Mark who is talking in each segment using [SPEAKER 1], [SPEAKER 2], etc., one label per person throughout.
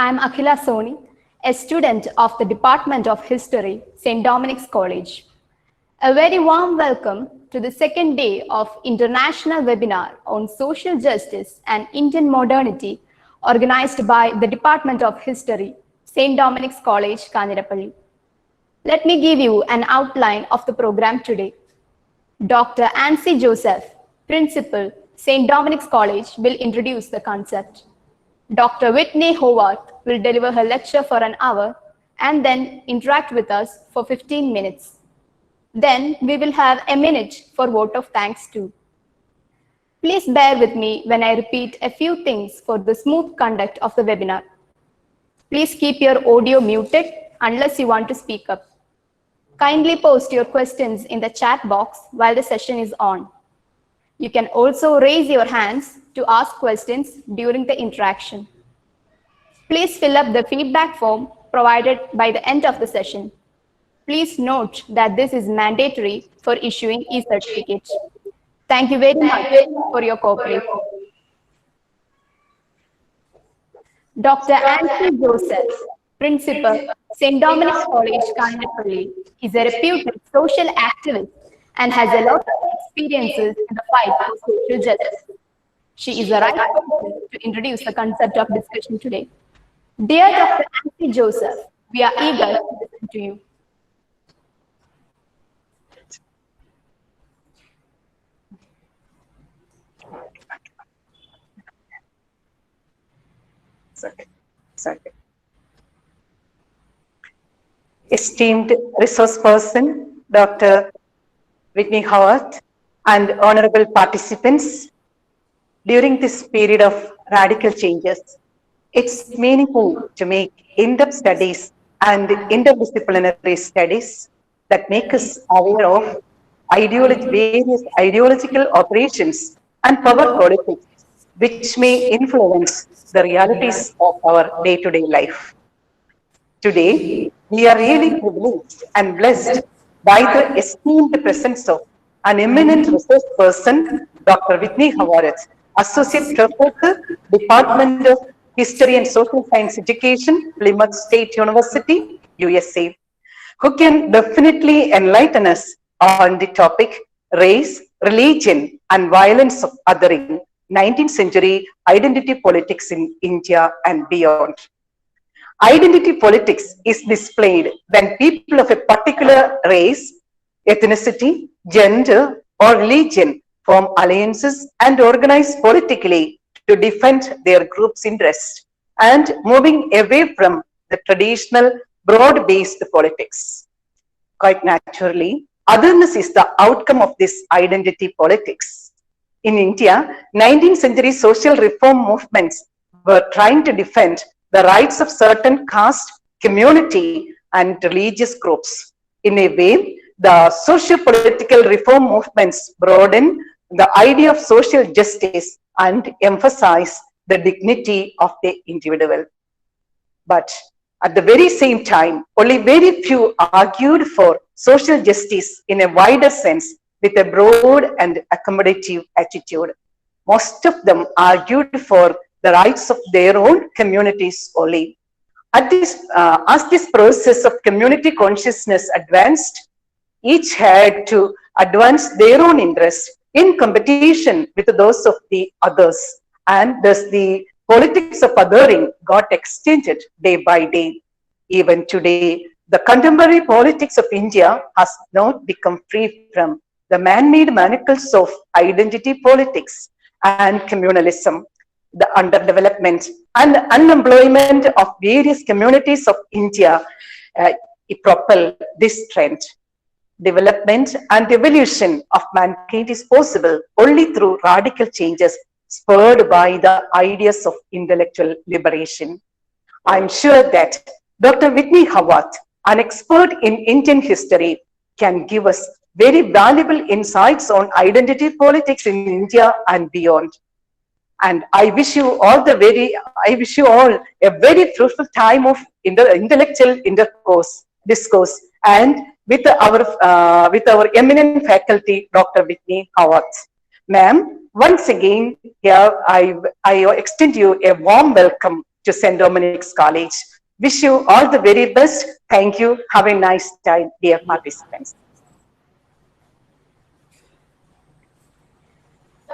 [SPEAKER 1] I am Akhila Soni, a student of the Department of History, St. Dominic's College. A very warm welcome to the second day of International Webinar on Social Justice and Indian Modernity, organized by the Department of History, St. Dominic's College, Kanirapalli. Let me give you an outline of the program today. Dr. Ansi Joseph, Principal, St. Dominic's College, will introduce the concept. Dr. Whitney Howarth will deliver her lecture for an hour and then interact with us for 15 minutes. Then we will have a minute for vote of thanks too. Please bear with me when I repeat a few things for the smooth conduct of the webinar. Please keep your audio muted unless you want to speak up. Kindly post your questions in the chat box while the session is on. You can also raise your hands to ask questions during the interaction. Please fill up the feedback form provided by the end of the session. Please note that this is mandatory for issuing e-certificate. Thank you very much for your cooperation. Dr. Ansi Joseph, Principal, St. Dominic's College, Kanirapalli, is a reputed social activist and has a lot of experiences in the fight for social justice. She is the right person to introduce the concept of discussion today. Dear Dr. Ansi Joseph, we are eager to listen to you.
[SPEAKER 2] Esteemed resource person, Dr. Whitney Howarth, and honorable participants, during this period of radical changes, it's meaningful to make in-depth studies and interdisciplinary studies that make us aware of various ideological operations and power politics which may influence the realities of our day-to-day life. Today, we are really privileged and blessed by the esteemed presence of an eminent resource person, Dr. Whitney Howarth, Associate Professor, Department of History and Social Science Education, Plymouth State University, USA, who can definitely enlighten us on the topic Race, Religion, and Violence of Othering, 19th Century Identity Politics in India and Beyond. Identity politics is displayed when people of a particular race, ethnicity, gender, or religion form alliances and organize politically to defend their group's interests and moving away from the traditional broad-based politics. Quite naturally, otherness is the outcome of this identity politics. In India, 19th century social reform movements were trying to defend the rights of certain caste, community, and religious groups. In a way, the socio-political reform movements broaden the idea of social justice and emphasize the dignity of the individual. But at the very same time, only very few argued for social justice in a wider sense with a broad and accommodative attitude. Most of them argued for the rights of their own communities only. As this process of community consciousness advanced, each had to advance their own interests in competition with those of the others, and thus the politics of othering got extended day by day. Even today, the contemporary politics of India has not become free from the man-made manacles of identity politics and communalism. The underdevelopment and unemployment of various communities of India propel this trend. Development and evolution of mankind is possible only through radical changes spurred by the ideas of intellectual liberation. I'm sure that Dr. Whitney Howarth, an expert in Indian history, can give us very valuable insights on identity politics in India and beyond. And I wish you all a very fruitful time of intellectual discourse, and with our eminent faculty, Dr. Whitney Howarth. Ma'am, once again, here I extend you a warm welcome to St. Dominic's College. Wish you all the very best. Thank you. Have a nice time, dear participants.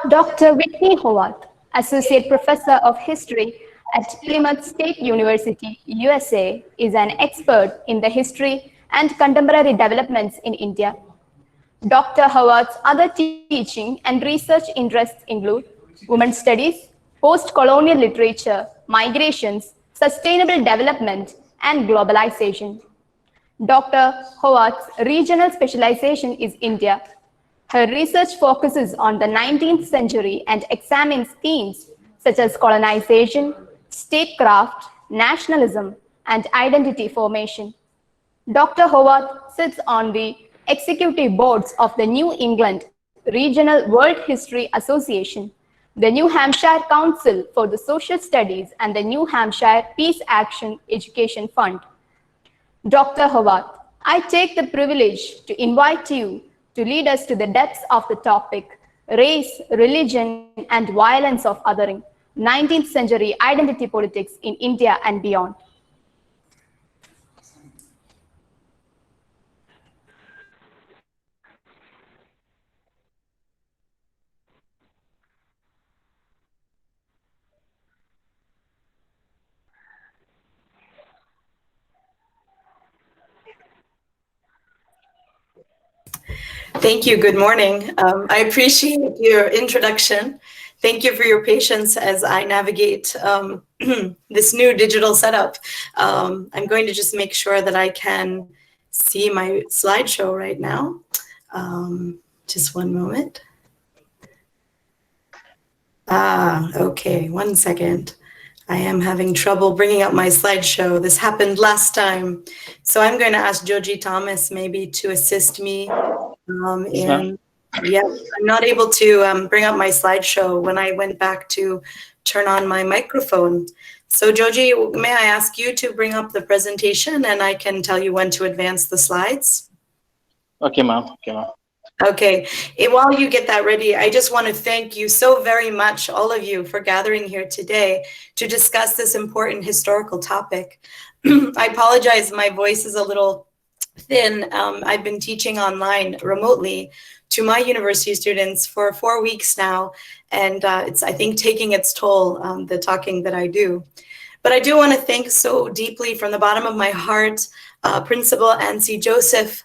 [SPEAKER 1] Dr. Whitney Howarth, Associate Professor of History at Plymouth State University, USA, is an expert in the history and contemporary developments in India. Dr. Howarth's other teaching and research interests include women's studies, post-colonial literature, migrations, sustainable development, and globalization. Dr. Howarth's regional specialization is India. Her research focuses on the 19th century and examines themes such as colonization, statecraft, nationalism, and identity formation. Dr. Howarth sits on the executive boards of the New England Regional World History Association, the New Hampshire Council for the Social Studies, and the New Hampshire Peace Action Education Fund. Dr. Howarth, I take the privilege to invite you to lead us to the depths of the topic, race, religion, and violence of othering, 19th century identity politics in India and beyond.
[SPEAKER 3] Thank you. Good morning. I appreciate your introduction. Thank you for your patience as I navigate this new digital setup. I'm going to just make sure that I can see my slideshow right now. Just one moment. Okay, 1 second. I am having trouble bringing up my slideshow. This happened last time. So I'm going to ask Joji Thomas maybe to assist me. Yeah, I'm not able to bring up my slideshow when I went back to turn on my microphone. So Joji, may I ask you to bring up the presentation and I can tell you when to advance the slides?
[SPEAKER 4] Okay, ma'am. Okay, ma'am.
[SPEAKER 3] Okay, while you get that ready, I just want to thank you so very much, all of you, for gathering here today to discuss this important historical topic. I apologize, my voice is a little thin. I've been teaching online remotely to my university students for 4 weeks now, and it's, I think, taking its toll, the talking that I do. But I do want to thank so deeply from the bottom of my heart, Principal Ansi Joseph,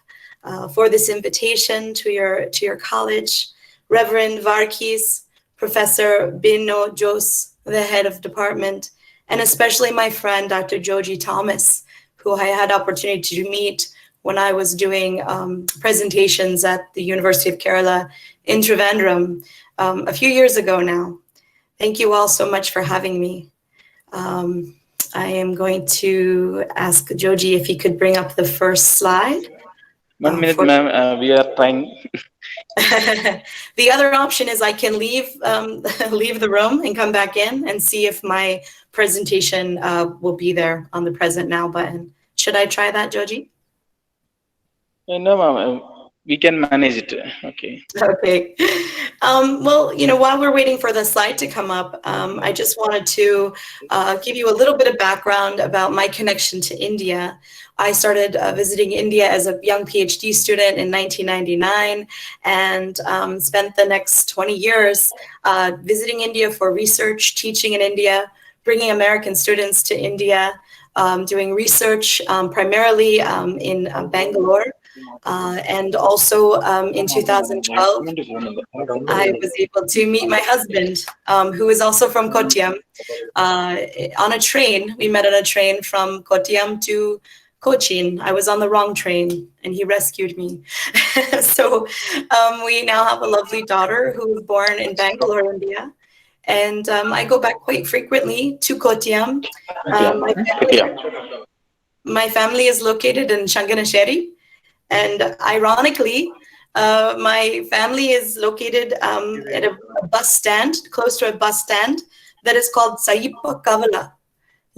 [SPEAKER 3] for this invitation to your college, Reverend Varkis, Professor Bino Jos, the head of department, and especially my friend, Dr. Joji Thomas, who I had opportunity to meet when I was doing presentations at the University of Kerala in Trivandrum a few years ago now. Thank you all so much for having me. I am going to ask Joji if he could bring up the first slide.
[SPEAKER 4] 1 minute, ma'am. We are trying.
[SPEAKER 3] The other option is I can leave leave the room and come back in and see if my presentation will be there on the present now button. Should I try that, Joji?
[SPEAKER 4] No, ma'am. We can manage it. Okay.
[SPEAKER 3] Okay. Well, you know, while we're waiting for the slide to come up, I just wanted to give you a little bit of background about my connection to India. I started visiting India as a young PhD student in 1999 and spent the next 20 years visiting India for research, teaching in India, bringing American students to India, doing research primarily in Bangalore. And also in 2012, I was able to meet my husband, who is also from Kottayam, on a train. We met on a train from Kottayam to Cochin. I was on the wrong train and he rescued me. So we now have a lovely daughter who was born in Bangalore, India. And I go back quite frequently to Kottayam. My family is located in Changanasheri. And ironically, my family is located at a bus stand, close to a bus stand that is called Sayipa Kavala.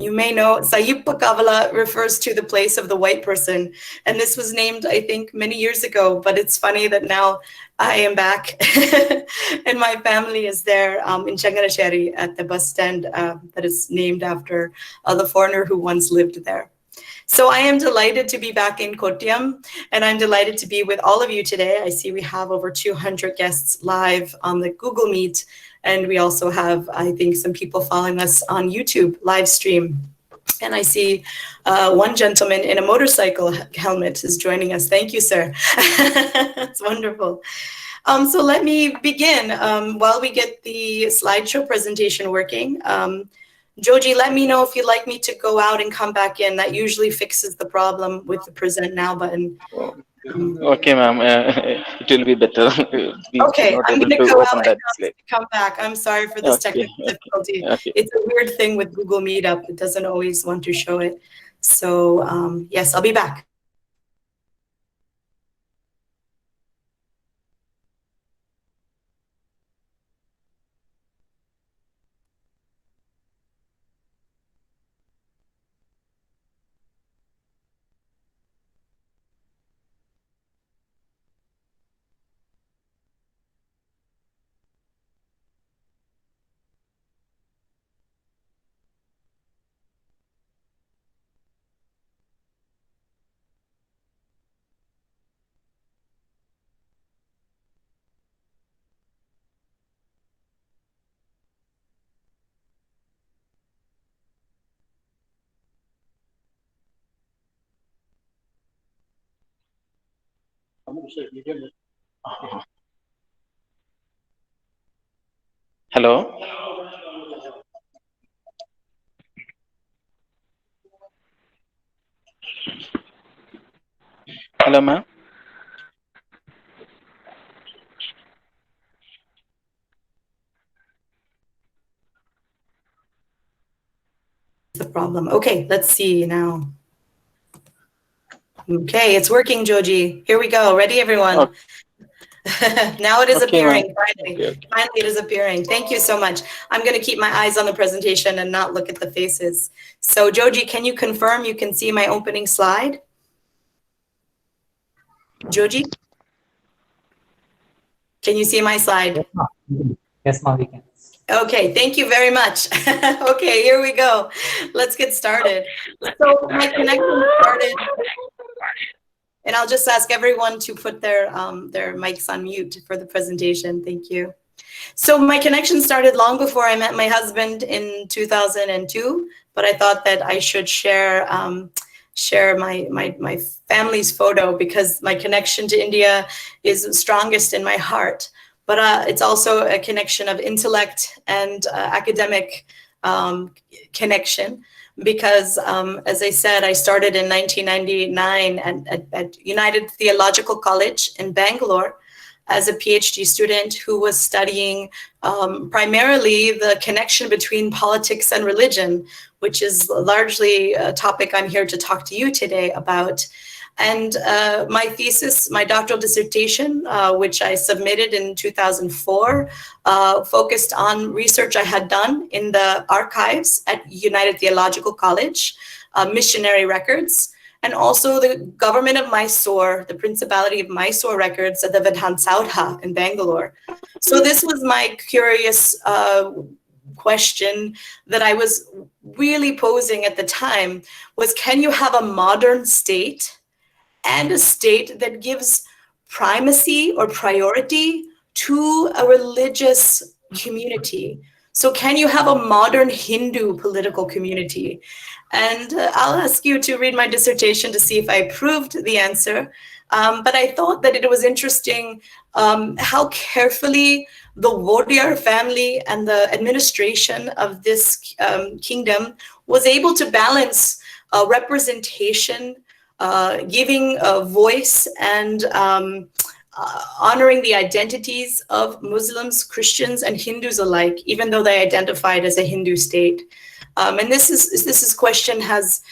[SPEAKER 3] You may know Sayip Kavala refers to the place of the white person. And this was named, I think, many years ago. But it's funny that now I am back and my family is there in Changarasheri at the bus stand that is named after the foreigner who once lived there. So I am delighted to be back in Kottayam, and I'm delighted to be with all of you today. I see we have over 200 guests live on the Google Meet, and we also have, I think, some people following us on YouTube live stream. And I see one gentleman in a motorcycle helmet is joining us. Thank you, sir. That's wonderful. So let me begin while we get the slideshow presentation working. Joji, let me know if you'd like me to go out and come back in. That usually fixes the problem with the present now button.
[SPEAKER 4] Okay, ma'am. It will be better.
[SPEAKER 3] Okay, I'm going to go out and come back. I'm sorry for this technical difficulty.
[SPEAKER 4] Okay.
[SPEAKER 3] It's a weird thing with Google Meetup. It doesn't always want to show it. So yes, I'll be back.
[SPEAKER 4] Hello. Hello, ma'am.
[SPEAKER 3] The problem. Okay, let's see now. Okay, it's working, Joji. Here we go. Ready, everyone?
[SPEAKER 4] Okay.
[SPEAKER 3] Now it is appearing,
[SPEAKER 4] finally.
[SPEAKER 3] Okay. Finally it is appearing. Thank you so much. I'm going to keep my eyes on the presentation and not look at the faces. So Joji, can you confirm you can see my opening slide? Joji? Can you see my slide?
[SPEAKER 5] Yes, ma'am, we can.
[SPEAKER 3] Okay, thank you very much. Okay, here we go. Let's get started. So my connection started, and I'll just ask everyone to put their mics on mute for the presentation. Thank you. So my connection started long before I met my husband in 2002, but I thought that I should share my family's photo because my connection to India is strongest in my heart. But it's also a connection of intellect and academic connection because, as I said, I started in 1999 at United Theological College in Bangalore as a PhD student who was studying primarily the connection between politics and religion, which is largely a topic I'm here to talk to you today about. And my thesis, my doctoral dissertation, which I submitted in 2004, focused on research I had done in the archives at United Theological College, missionary records, and also the government of Mysore, the Principality of Mysore records at the Vedant Saudha in Bangalore. So this was my curious question that I was really posing at the time was, can you have a modern state and a state that gives primacy or priority to a religious community? So can you have a modern Hindu political community? And I'll ask you to read my dissertation to see if I proved the answer. But I thought that it was interesting how carefully the Vodiyar family and the administration of this kingdom was able to balance representation, giving a voice and honoring the identities of Muslims, Christians, and Hindus alike, even though they identified as a Hindu state. And this question has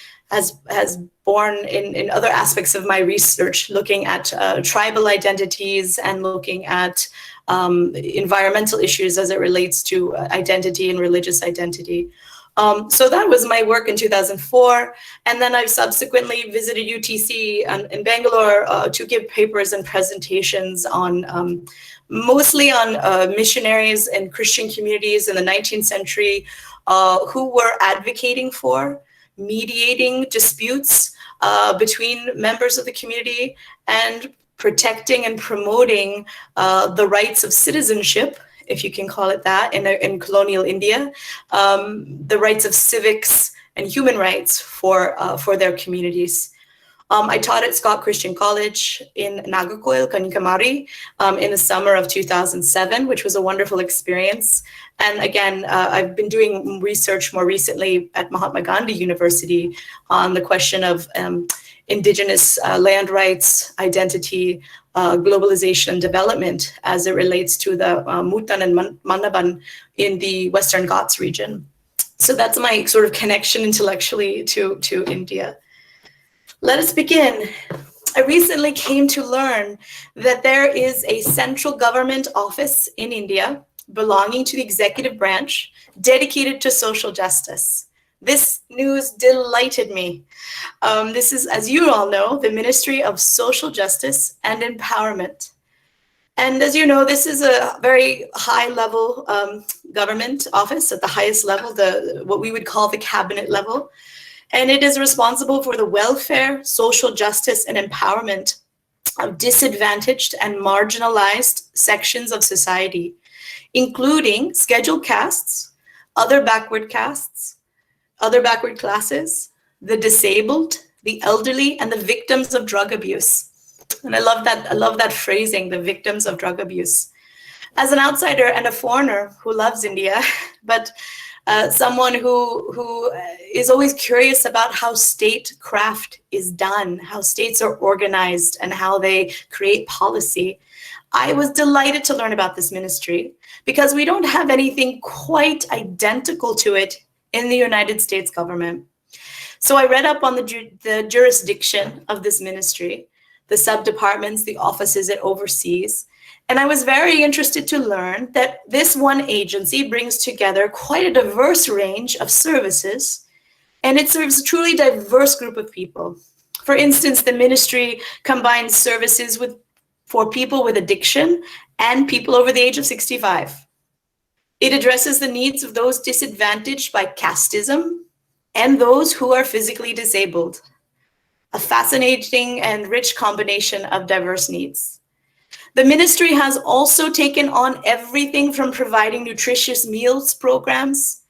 [SPEAKER 3] borne in other aspects of my research, looking at tribal identities and looking at environmental issues as it relates to identity and religious identity. So that was my work in 2004. And then I've subsequently visited UTC in Bangalore to give papers and presentations on mostly on missionaries and Christian communities in the 19th century who were advocating for mediating disputes between members of the community and protecting and promoting the rights of citizenship, if you can call it that, in colonial India, the rights of civics and human rights for their communities. I taught at Scott Christian College in Nagarcoil, Kanyakumari, in the summer of 2007, which was a wonderful experience. And again, I've been doing research more recently at Mahatma Gandhi University on the question of indigenous land rights, identity, globalization, and development as it relates to the Mutan and Mannaban in the Western Ghats region. So that's my sort of connection intellectually to India. Let us begin. I recently came to learn that there is a central government office in India belonging to the executive branch dedicated to social justice. This news delighted me. This is, as you all know, the Ministry of Social Justice and Empowerment. And as you know, this is a very high-level government office at the highest level, what we would call the cabinet level. And it is responsible for the welfare, social justice, and empowerment of disadvantaged and marginalized sections of society, including scheduled castes, other backward castes, other backward classes, the disabled, the elderly, and the victims of drug abuse. And I love that phrasing, the victims of drug abuse. As an outsider and a foreigner who loves India, but someone who is always curious about how statecraft is done, how states are organized, and how they create policy, I was delighted to learn about this ministry because we don't have anything quite identical to it in the United States government. So I read up on the jurisdiction of this ministry, the sub-departments, the offices it oversees, and I was very interested to learn that this one agency brings together quite a diverse range of services, and it serves a truly diverse group of people. For instance, the ministry combines services for people with addiction and people over the age of 65. It addresses the needs of those disadvantaged by casteism and those who are physically disabled. A fascinating and rich combination of diverse needs. The ministry has also taken on everything from providing nutritious meals programs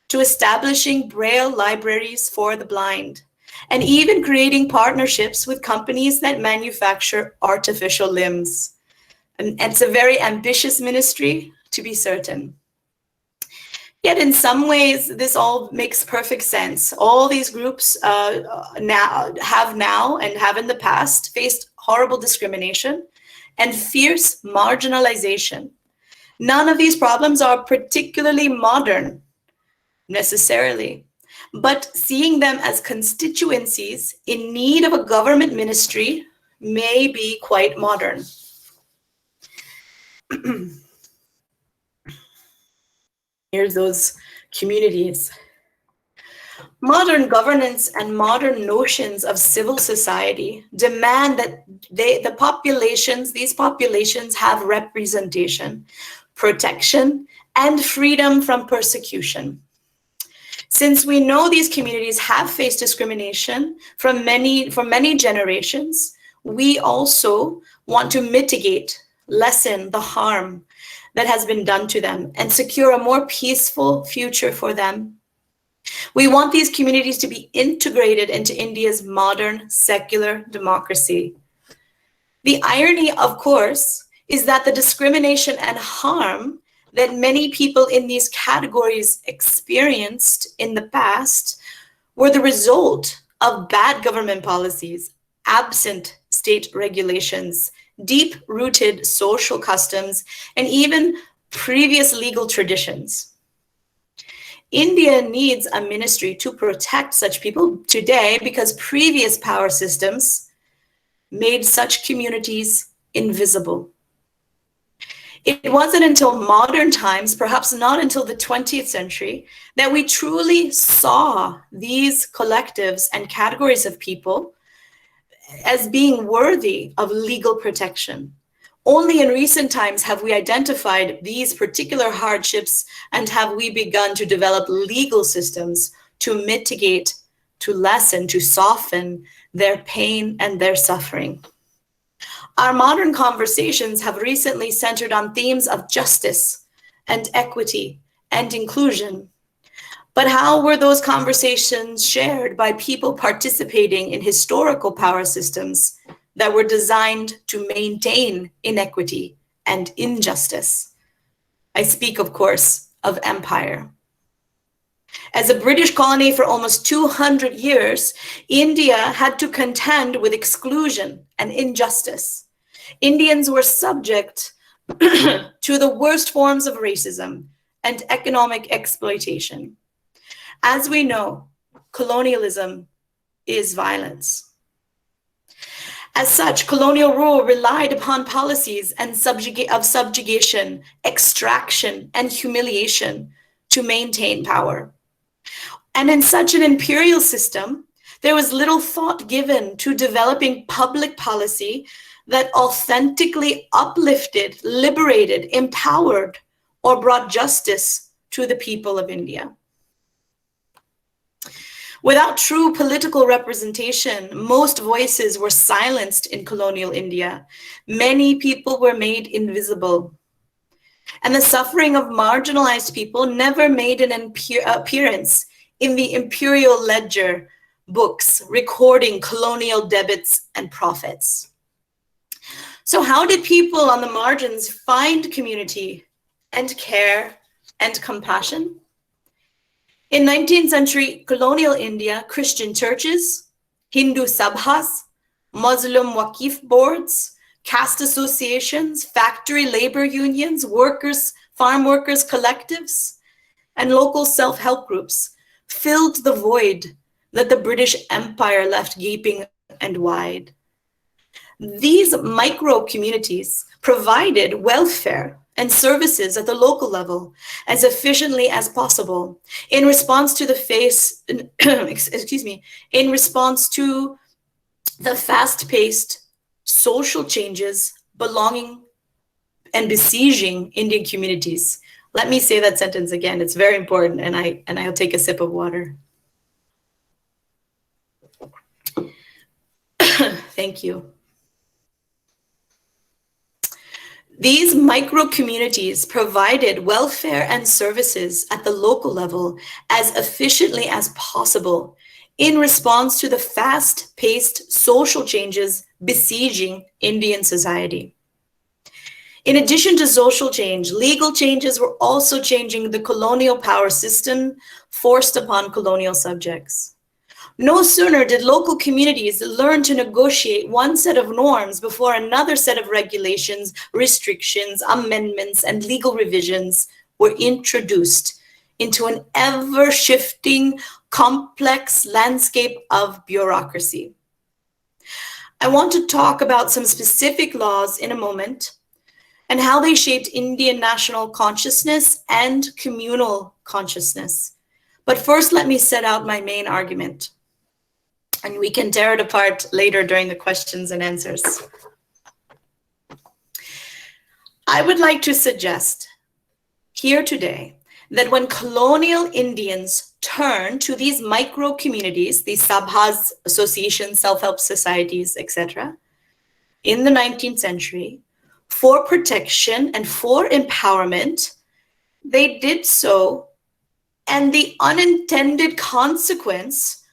[SPEAKER 3] to establishing Braille libraries for the blind, and even creating partnerships with companies that manufacture artificial limbs. And it's a very ambitious ministry, to be certain. Yet in some ways, this all makes perfect sense. All these groups now and have in the past faced horrible discrimination and fierce marginalization. None of these problems are particularly modern, necessarily, but seeing them as constituencies in need of a government ministry may be quite modern. Here's those communities. Modern governance and modern notions of civil society demand that these populations have representation, protection, and freedom from persecution. Since we know these communities have faced discrimination for many generations, we also want to mitigate, lessen the harm that has been done to them and secure a more peaceful future for them. We want these communities to be integrated into India's modern secular democracy. The irony, of course, is that the discrimination and harm that many people in these categories experienced in the past were the result of bad government policies, absent state regulations, deep-rooted social customs, and even previous legal traditions. India needs a ministry to protect such people today because previous power systems made such communities invisible. It wasn't until modern times, perhaps not until the 20th century, that we truly saw these collectives and categories of people as being worthy of legal protection. Only in recent times have we identified these particular hardships and have we begun to develop legal systems to mitigate, to lessen, to soften their pain and their suffering. Our modern conversations have recently centered on themes of justice and equity and inclusion. But how were those conversations shared by people participating in historical power systems that were designed to maintain inequity and injustice? I speak, of course, of empire. As a British colony for almost 200 years, India had to contend with exclusion and injustice. Indians were subject to the worst forms of racism and economic exploitation. As we know, colonialism is violence. As such, colonial rule relied upon policies of subjugation, extraction, and humiliation to maintain power. And in such an imperial system, there was little thought given to developing public policy that authentically uplifted, liberated, empowered, or brought justice to the people of India. Without true political representation, most voices were silenced in colonial India. Many people were made invisible. And the suffering of marginalized people never made an appearance in the imperial ledger books recording colonial debits and profits. So how did people on the margins find community and care and compassion? In 19th century colonial India, Christian churches, Hindu sabhas, Muslim Waqif boards, caste associations, factory labor unions, farm workers collectives, and local self-help groups filled the void that the British Empire left gaping and wide. These micro communities provided welfare and services at the local level as efficiently as possible in response to the fast-paced social changes belonging and besieging Indian communities. Let me say that sentence again. It's very important, and I'll take a sip of water. Thank you. These micro communities provided welfare and services at the local level as efficiently as possible in response to the fast-paced social changes besieging Indian society. In addition to social change, legal changes were also changing the colonial power system forced upon colonial subjects. No sooner did local communities learn to negotiate one set of norms before another set of regulations, restrictions, amendments, and legal revisions were introduced into an ever-shifting, complex landscape of bureaucracy. I want to talk about some specific laws in a moment and how they shaped Indian national consciousness and communal consciousness. But first, let me set out my main argument, and we can tear it apart later during the questions and answers. I would like to suggest here today that when colonial Indians turn to these micro communities, these sabhas, associations, self-help societies, etc., in the 19th century, for protection and for empowerment, they did so, and the unintended consequence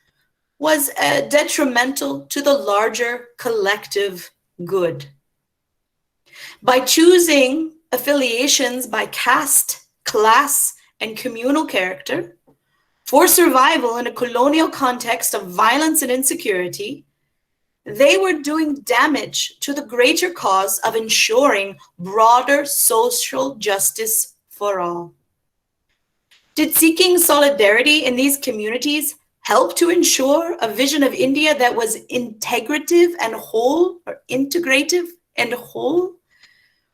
[SPEAKER 3] was detrimental to the larger collective good. By choosing affiliations by caste, class, and communal character for survival in a colonial context of violence and insecurity, they were doing damage to the greater cause of ensuring broader social justice for all. Did seeking solidarity in these communities help to ensure a vision of India that was integrative and whole, or integrative and whole?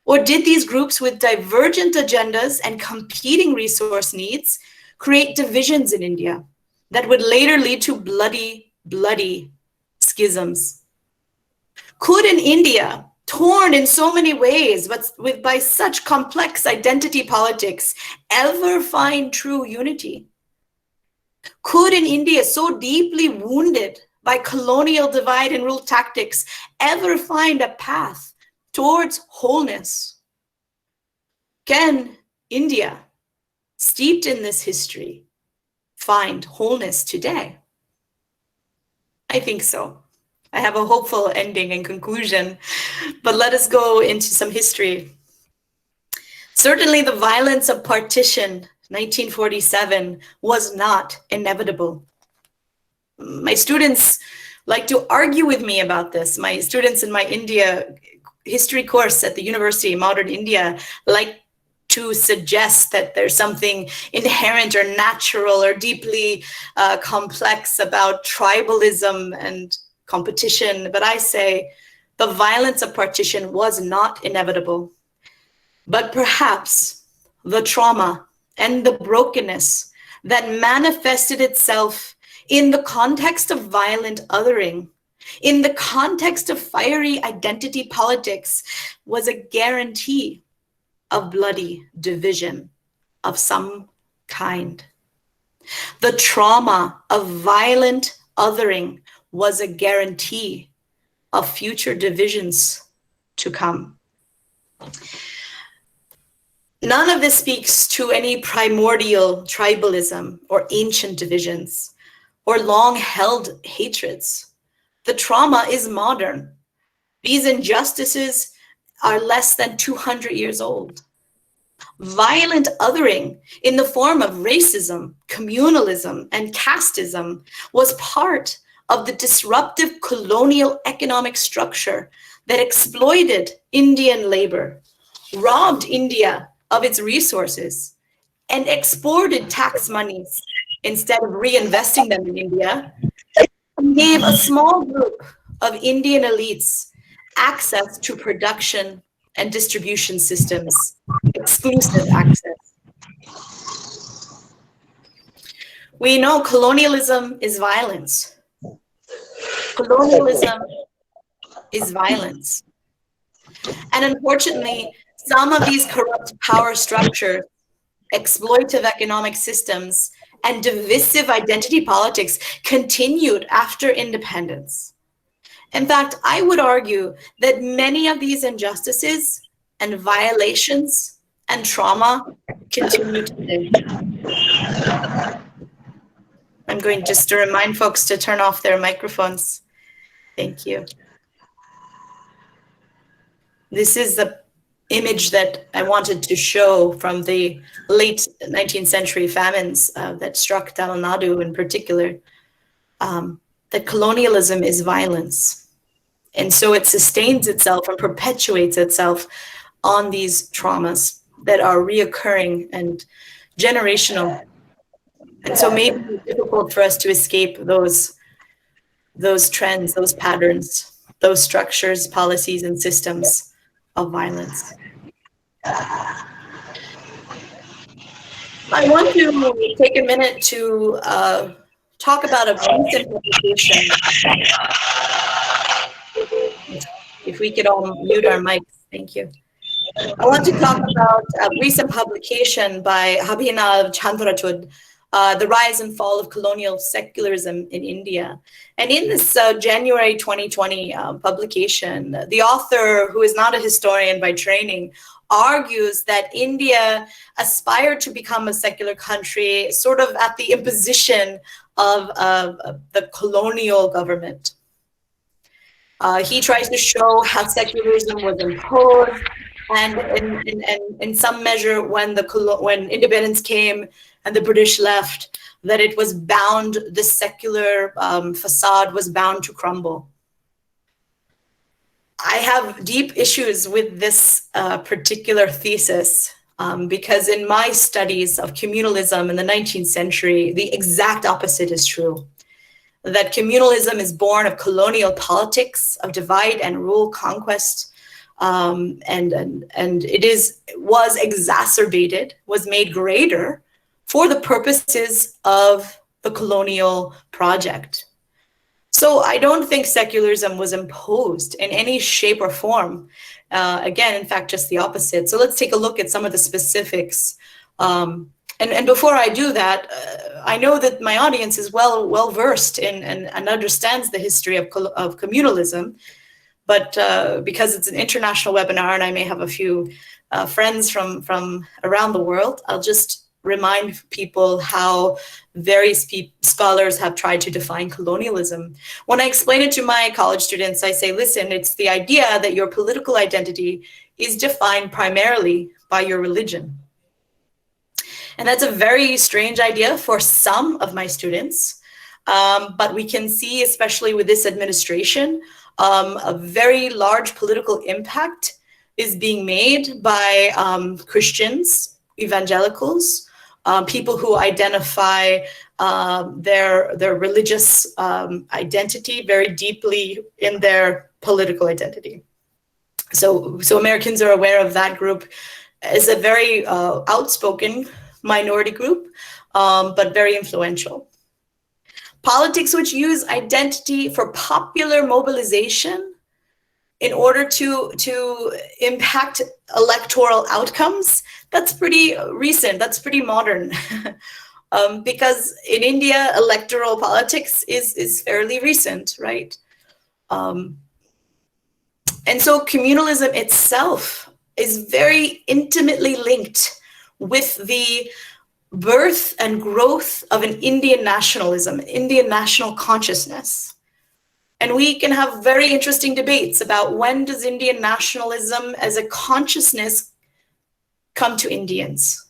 [SPEAKER 3] Or did these groups with divergent agendas and competing resource needs create divisions in India that would later lead to bloody schisms? Could an India, torn in so many ways, but by such complex identity politics, ever find true unity? Could an India so deeply wounded by colonial divide and rule tactics ever find a path towards wholeness? Can India, steeped in this history, find wholeness today? I think so. I have a hopeful ending and conclusion, but let us go into some history. Certainly the violence of partition, 1947, was not inevitable. My students like to argue with me about this. My students in my India history course at the University of Modern India like to suggest that there's something inherent or natural or deeply complex about tribalism and competition. But I say the violence of partition was not inevitable. But perhaps the trauma and the brokenness that manifested itself in the context of violent othering, in the context of fiery identity politics, was a guarantee of bloody division of some kind. The trauma of violent othering was a guarantee of future divisions to come. None of this speaks to any primordial tribalism or ancient divisions or long-held hatreds. The trauma is modern. These injustices are less than 200 years old. Violent othering in the form of racism, communalism, and casteism was part of the disruptive colonial economic structure that exploited Indian labor, robbed India of its resources, and exported tax monies instead of reinvesting them in India, and gave a small group of Indian elites access to production and distribution systems, exclusive access. We know colonialism is violence. Colonialism is violence. And unfortunately, some of these corrupt power structures, exploitive economic systems, and divisive identity politics continued after independence. In fact, I would argue that many of these injustices and violations and trauma continue today. I'm going just to remind folks to turn off their microphones. Thank you. This is the image that I wanted to show from the late 19th century famines that struck Tamil Nadu in particular, that colonialism is violence. And so it sustains itself and perpetuates itself on these traumas that are reoccurring and generational. And so maybe it's difficult for us to escape those trends, those patterns, those structures, policies, and systems of violence. I want to take a minute to talk about a recent publication. If we could all mute our mics, thank you. I want to talk about a recent publication by Abhinav Chandrachud, The Rise and Fall of Colonial Secularism in India. And in this January 2020 publication, the author, who is not a historian by training, argues that India aspired to become a secular country sort of at the imposition of the colonial government. He tries to show how secularism was imposed, and in some measure, when independence came and the British left, that it was bound, the secular facade was bound to crumble. I have deep issues with this particular thesis because in my studies of communalism in the 19th century, the exact opposite is true. That communalism is born of colonial politics, of divide and rule, conquest, and was exacerbated, was made greater for the purposes of the colonial project. So I don't think secularism was imposed in any shape or form. Again, in fact, just the opposite. So let's take a look at some of the specifics. And before I do that, I know that my audience is well versed in and understands the history of communalism. But because it's an international webinar and I may have a few friends from around the world, I'll just remind people how various scholars have tried to define colonialism. When I explain it to my college students, I say, listen, it's the idea that your political identity is defined primarily by your religion. And that's a very strange idea for some of my students. But we can see, especially with this administration, a very large political impact is being made by Christians, evangelicals, people who identify their religious identity very deeply in their political identity. So Americans are aware of that group as a very outspoken minority group, but very influential. Politics which use identity for popular mobilization in order to impact electoral outcomes, that's pretty recent, that's pretty modern. Because in India, electoral politics is fairly recent, right? And so communalism itself is very intimately linked with the birth and growth of an Indian nationalism, Indian national consciousness. And we can have very interesting debates about when does Indian nationalism as a consciousness come to Indians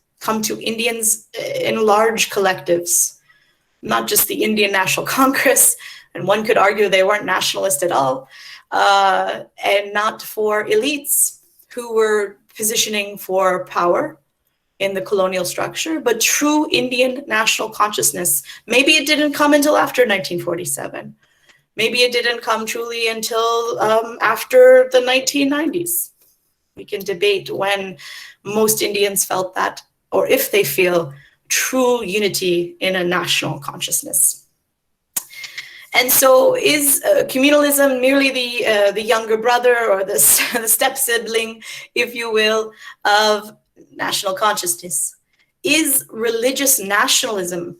[SPEAKER 3] in large collectives, not just the Indian National Congress, and one could argue they weren't nationalist at all, and not for elites who were positioning for power in the colonial structure, but true Indian national consciousness. Maybe it didn't come until after 1947. Maybe it didn't come truly until after the 1990s. We can debate when most Indians felt that, or if they feel true unity in a national consciousness. And so is communalism merely the younger brother or the step sibling, if you will, of national consciousness? Is religious nationalism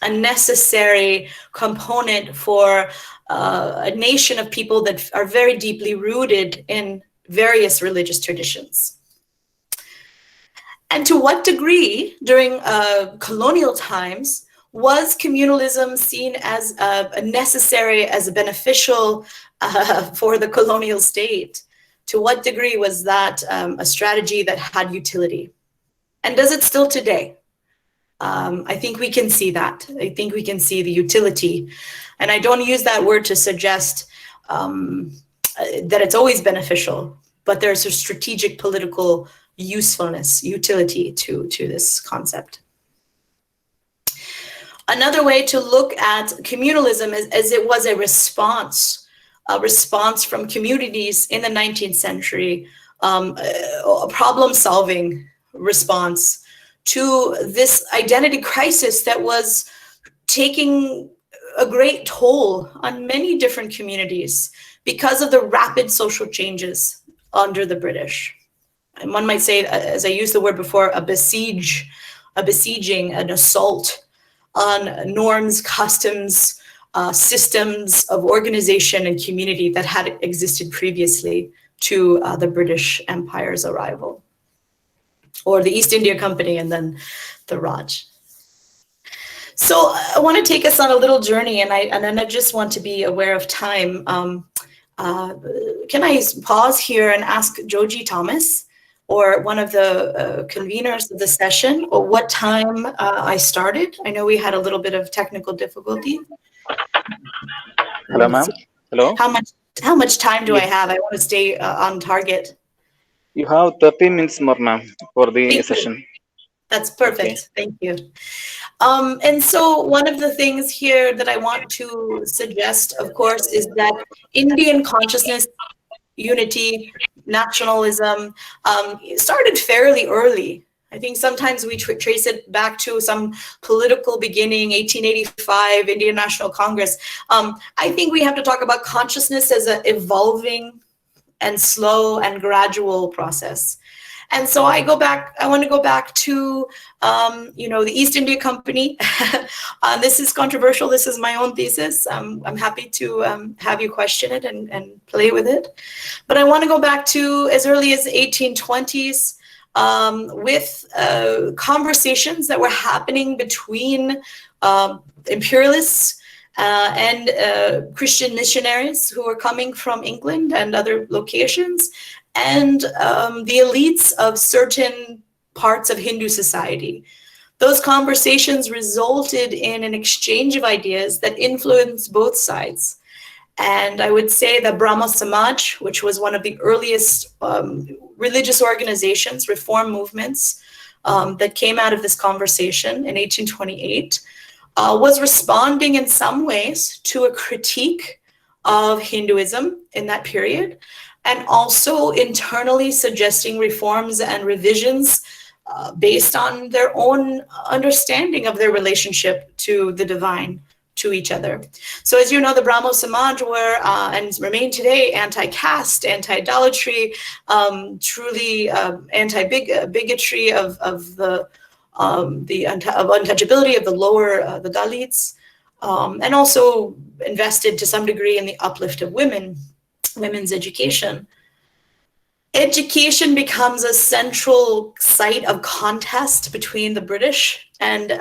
[SPEAKER 3] a necessary component for a nation of people that are very deeply rooted in various religious traditions? And to what degree during colonial times was communalism seen as a necessary, as a beneficial for the colonial state? To what degree was that a strategy that had utility? And does it still today? I think we can see that. I think we can see the utility. And I don't use that word to suggest that it's always beneficial, but there's a strategic political usefulness, utility to this concept. Another way to look at communalism is as it was a response from communities in the 19th century, a problem-solving response to this identity crisis that was taking a great toll on many different communities because of the rapid social changes under the British. And one might say, as I used the word before, a besieging, an assault on norms, customs, systems of organization and community that had existed previously to the British Empire's arrival, or the East India Company and then the Raj. So I want to take us on a little journey, and then I just want to be aware of time. Can I pause here and ask Joji Thomas, or one of the conveners of the session, or what time I started? I know we had a little bit of technical difficulty.
[SPEAKER 4] Hello, ma'am. Hello.
[SPEAKER 3] How much time do I have? I want to stay on target.
[SPEAKER 4] You have 30 minutes more, ma'am, for the session.
[SPEAKER 3] That's perfect. Okay. Thank you. And so one of the things here that I want to suggest, of course, is that Indian consciousness, unity, nationalism started fairly early. I think sometimes we trace it back to some political beginning, 1885, Indian National Congress. I think we have to talk about consciousness as an evolving and slow and gradual process. And so I want to go back to, the East India Company. This is controversial. This is my own thesis. I'm happy to have you question it and play with it. But I want to go back to as early as the 1820s with conversations that were happening between imperialists and Christian missionaries who were coming from England and other locations, and the elites of certain parts of Hindu society. Those conversations resulted in an exchange of ideas that influenced both sides. And I would say that Brahmo Samaj, which was one of the earliest religious organizations, reform movements that came out of this conversation in 1828, was responding in some ways to a critique of Hinduism in that period, and also internally suggesting reforms and revisions based on their own understanding of their relationship to the divine, to each other. So as you know, the Brahmo Samaj were and remain today anti-caste, anti-idolatry, truly anti-bigotry of untouchability of the lower, the Dalits, and also invested to some degree in the uplift of women's education. Education becomes a central site of contest between the British and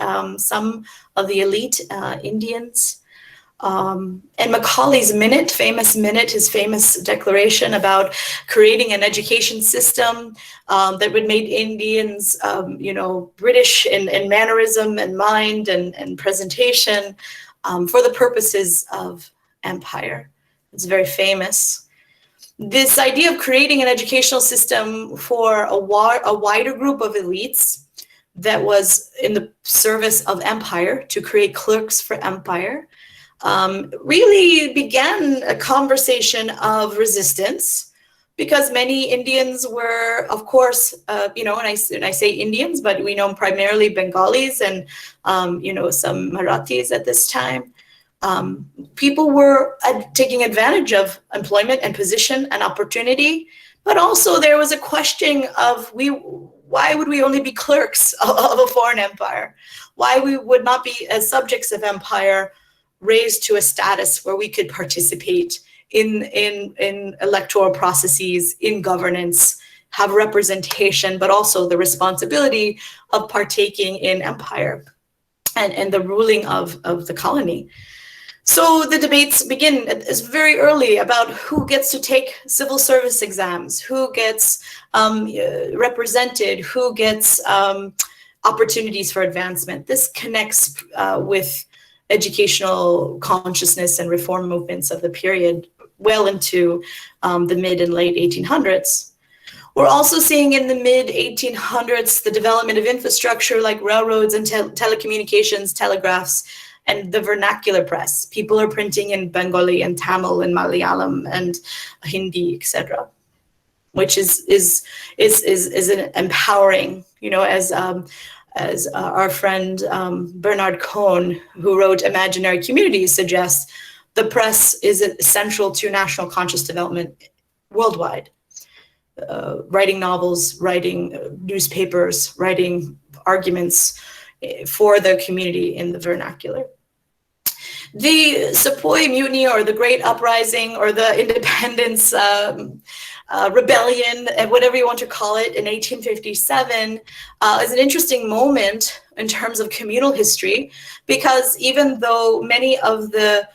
[SPEAKER 3] some of the elite Indians. And Macaulay's his famous declaration about creating an education system that would make Indians, British in mannerism and mind and presentation for the purposes of empire. It's very famous. This idea of creating an educational system for a wider group of elites that was in the service of empire, to create clerks for empire, really began a conversation of resistance, because many Indians were, of course, and I say Indians, but we know primarily Bengalis and, some Marathis at this time. People were taking advantage of employment and position and opportunity, but also there was a question of why would we only be clerks of a foreign empire? Why we would not be, as subjects of empire, raised to a status where we could participate in electoral processes, in governance, have representation, but also the responsibility of partaking in empire and the ruling of the colony. So the debates begin very early about who gets to take civil service exams, who gets represented, who gets opportunities for advancement. This connects with educational consciousness and reform movements of the period well into the mid and late 1800s. We're also seeing in the mid 1800s the development of infrastructure like railroads and telecommunications, telegraphs, and the vernacular press. People are printing in Bengali and Tamil and Malayalam and Hindi, etc., which is an empowering, as our friend Bernard Cohn, who wrote Imaginary Communities, suggests, the press is essential to national conscious development worldwide. Writing novels, writing newspapers, writing arguments for the community in the vernacular. The Sepoy Mutiny, or the Great Uprising, or the Independence Rebellion, whatever you want to call it, in 1857 is an interesting moment in terms of communal history, because even though many of the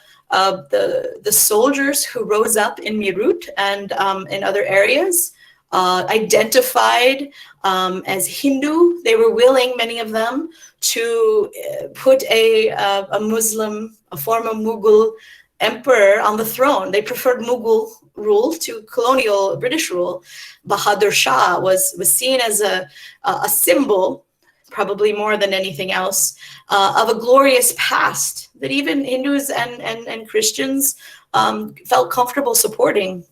[SPEAKER 3] soldiers who rose up in Meerut and in other areas identified as Hindu, they were willing, many of them, to put a Muslim, a former Mughal emperor on the throne. They preferred Mughal rule to colonial British rule. Bahadur Shah was seen as a symbol, probably more than anything else, of a glorious past that even Hindus and Christians felt comfortable supporting.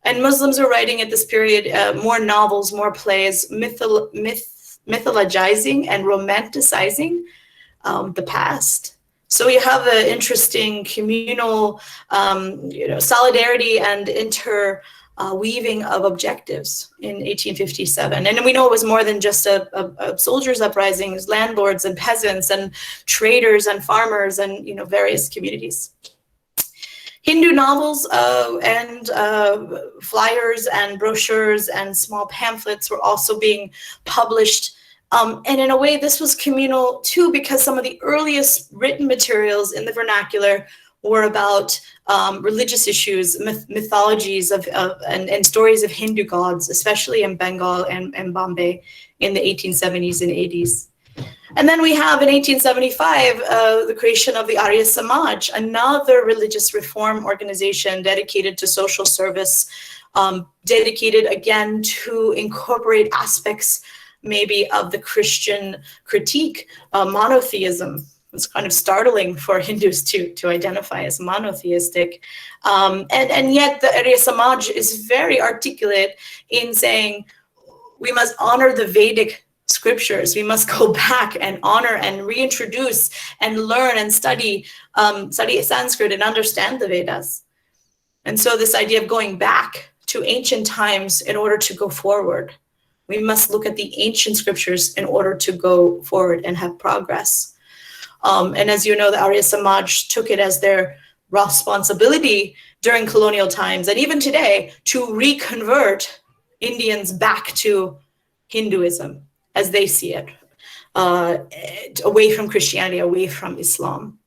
[SPEAKER 3] And Muslims were writing at this period more novels, more plays, mythologizing and romanticizing the past. So we have an interesting communal solidarity and interweaving of objectives in 1857. And we know it was more than just a soldiers' uprisings, landlords and peasants and traders and farmers and various communities. Hindu novels and flyers and brochures and small pamphlets were also being published. And in a way, this was communal too, because some of the earliest written materials in the vernacular were about religious issues, mythologies and stories of Hindu gods, especially in Bengal and Bombay in the 1870s and 80s. And then we have in 1875, the creation of the Arya Samaj, another religious reform organization dedicated to social service, dedicated again to incorporate aspects maybe of the Christian critique, monotheism. It's kind of startling for Hindus to identify as monotheistic. And yet the Arya Samaj is very articulate in saying we must honor the Vedic scriptures. We must go back and honor and reintroduce and learn and study Sanskrit and understand the Vedas. And so this idea of going back to ancient times in order to go forward. We must look at the ancient scriptures in order to go forward and have progress. And as you know, the Arya Samaj took it as their responsibility during colonial times and even today to reconvert Indians back to Hinduism as they see it, away from Christianity, away from Islam.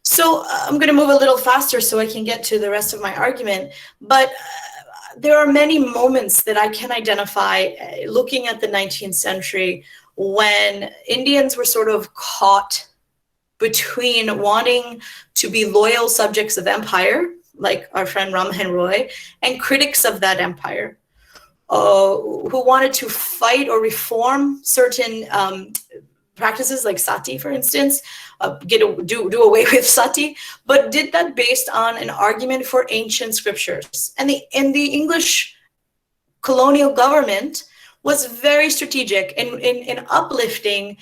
[SPEAKER 3] So I'm going to move a little faster so I can get to the rest of my argument. But there are many moments that I can identify looking at the 19th century when Indians were sort of caught between wanting to be loyal subjects of empire, like our friend Rammohn Roy, and critics of that empire, who wanted to fight or reform certain practices like sati, for instance, do away with sati, but did that based on an argument for ancient scriptures. And the English colonial government was very strategic in uplifting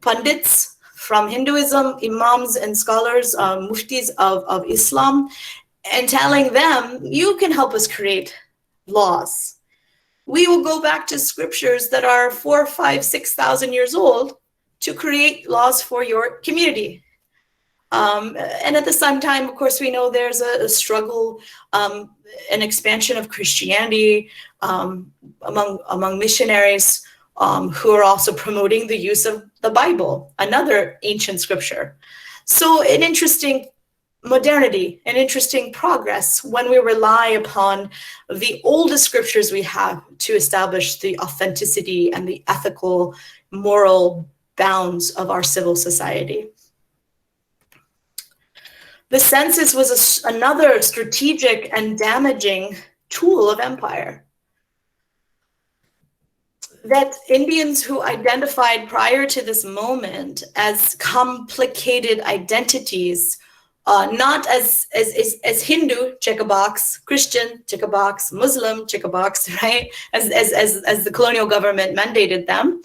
[SPEAKER 3] pundits from Hinduism, imams and scholars, muftis of Islam, and telling them, you can help us create laws. We will go back to scriptures that are 4,000, 5,000, 6,000 years old to create laws for your community. And at the same time, of course, we know there's a struggle, an expansion of Christianity among missionaries who are also promoting the use of the Bible, another ancient scripture. So an interesting modernity, an interesting progress when we rely upon the oldest scriptures we have to establish the authenticity and the ethical, moral bounds of our civil society. The census was another strategic and damaging tool of empire that Indians who identified prior to this moment as complicated identities, not as Hindu, check a box, Christian, check a box, Muslim, check a box, right? As the colonial government mandated them,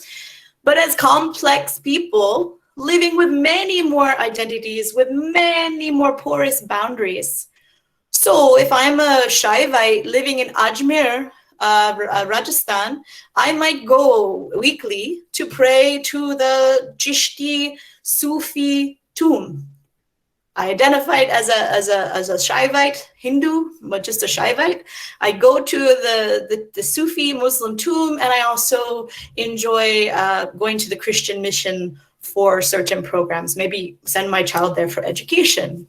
[SPEAKER 3] but as complex people living with many more identities, with many more porous boundaries. So if I'm a Shaivite living in Ajmer, Rajasthan, I might go weekly to pray to the Chishti Sufi tomb. I identified as a Shaivite Hindu, but just a Shaivite. I go to the Sufi Muslim tomb, and I also enjoy going to the Christian mission for certain programs, maybe send my child there for education.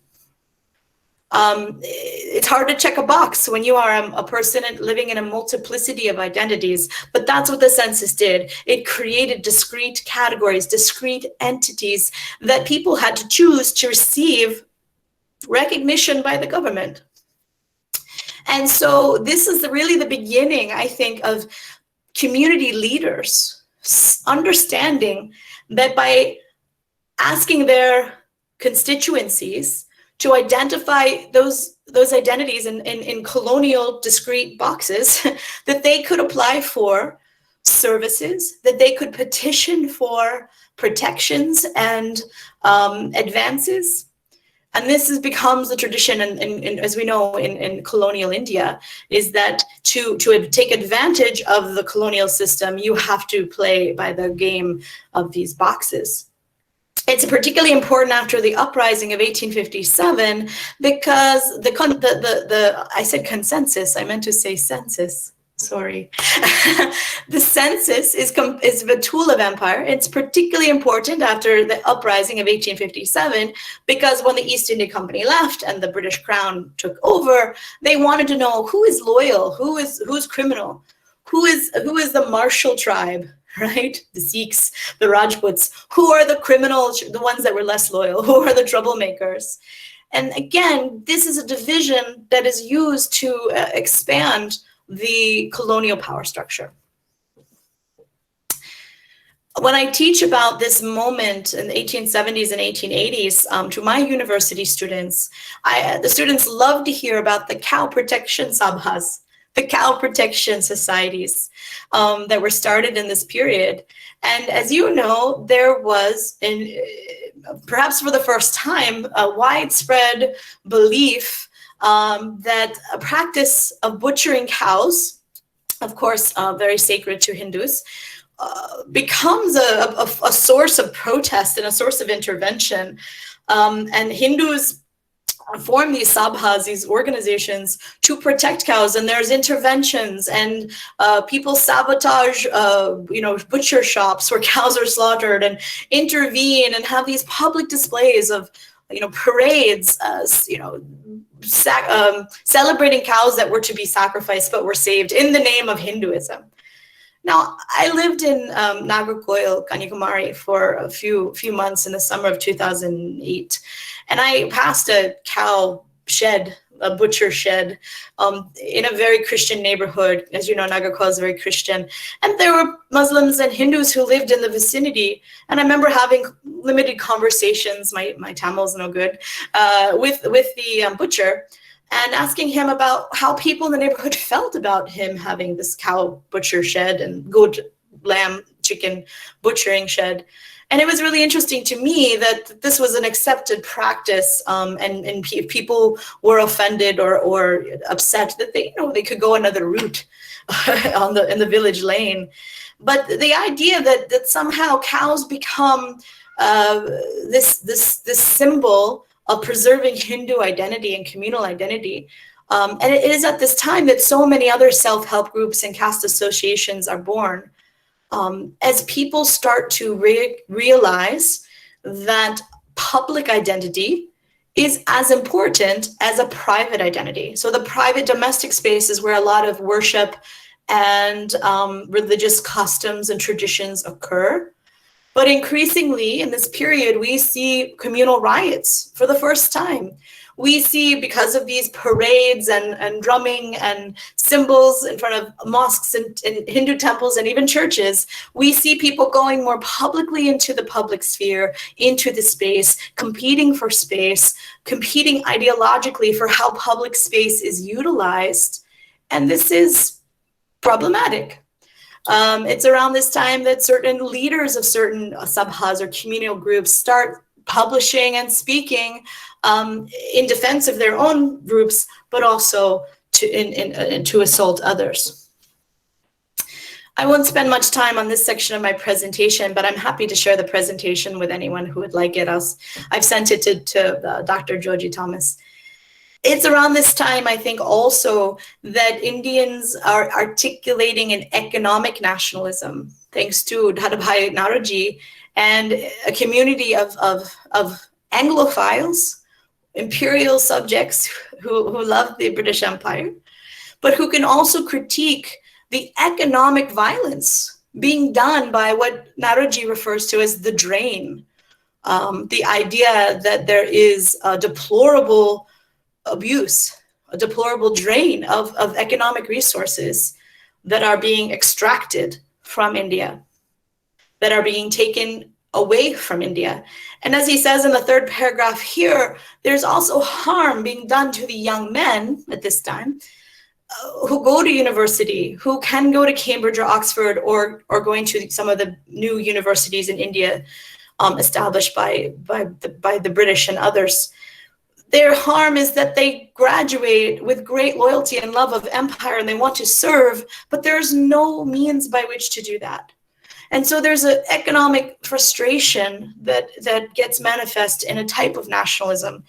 [SPEAKER 3] It's hard to check a box when you are a person living in a multiplicity of identities, but that's what the census did. It created discrete categories, discrete entities that people had to choose to receive recognition by the government. And so this is really the beginning, I think, of community leaders understanding that by asking their constituencies to identify those identities in colonial discrete boxes that they could apply for services, that they could petition for protections and advances. And this becomes the tradition, as we know, in colonial India, is that to take advantage of the colonial system, you have to play by the game of these boxes. It's particularly important after the uprising of 1857 because I said consensus, I meant to say census. Sorry. The census is a tool of empire. It's particularly important after the uprising of 1857 because when the East India Company left and the British Crown took over, they wanted to know who is loyal, who's criminal, who is the martial tribe, right? The Sikhs, the Rajputs, who are the criminals, the ones that were less loyal, who are the troublemakers. And again, this is a division that is used to expand the colonial power structure. When I teach about this moment in the 1870s and 1880s to my university students, the students love to hear about the cow protection sabhas, the cow protection societies that were started in this period. And as you know, there was, perhaps for the first time, a widespread belief that a practice of butchering cows, of course, very sacred to Hindus, becomes a source of protest and a source of intervention. And Hindus form these sabhas, these organizations, to protect cows, and there's interventions, and people sabotage, butcher shops where cows are slaughtered, and intervene and have these public displays of, parades, celebrating cows that were to be sacrificed but were saved in the name of Hinduism. Now, I lived in Nagarcoil, Kanyakumari, for a few months in the summer of 2008, and I passed a cow shed, a butcher shed, in a very Christian neighborhood. As you know, Nagarcoil is very Christian, and there were Muslims and Hindus who lived in the vicinity. And I remember having limited conversations, my Tamil's no good, with the butcher, and asking him about how people in the neighborhood felt about him having this cow butcher shed and goat, lamb, chicken butchering shed. And it was really interesting to me that this was an accepted practice, and people were offended or upset that they could go another route in the village lane. But the idea that somehow cows become this symbol of preserving Hindu identity and communal identity. And it is at this time that so many other self-help groups and caste associations are born. As people start to realize that public identity is as important as a private identity. So the private domestic space is where a lot of worship and religious customs and traditions occur. But increasingly in this period, we see communal riots for the first time. We see, because of these parades and drumming and symbols in front of mosques and Hindu temples and even churches, we see people going more publicly into the public sphere, into the space, competing for space, competing ideologically for how public space is utilized. And this is problematic. It's around this time that certain leaders of certain sabhas or communal groups start publishing and speaking in defense of their own groups, but also to assault others. I won't spend much time on this section of my presentation, but I'm happy to share the presentation with anyone who would like it. I've sent it to Dr. Joji Thomas. It's around this time, I think, also that Indians are articulating an economic nationalism, thanks to Dadabhai Naoroji and a community of Anglophiles, imperial subjects who love the British Empire, but who can also critique the economic violence being done by what Naoroji refers to as the drain. The idea that there is a deplorable abuse, a deplorable drain of economic resources that are being extracted from India, that are being taken away from India. And as he says in the third paragraph here, there's also harm being done to the young men at this time who go to university, who can go to Cambridge or Oxford or going to some of the new universities in India established by the British and others. Their harm is that they graduate with great loyalty and love of empire and they want to serve, but there's no means by which to do that. And so there's an economic frustration that gets manifest in a type of nationalism.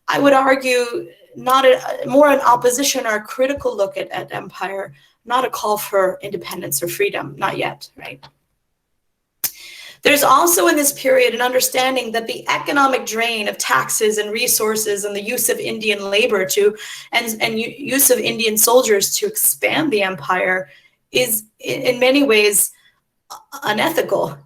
[SPEAKER 3] I would argue more an opposition or a critical look at empire, not a call for independence or freedom, not yet, right? There's also in this period an understanding that the economic drain of taxes and resources and the use of Indian labor and use of Indian soldiers to expand the empire is in many ways unethical.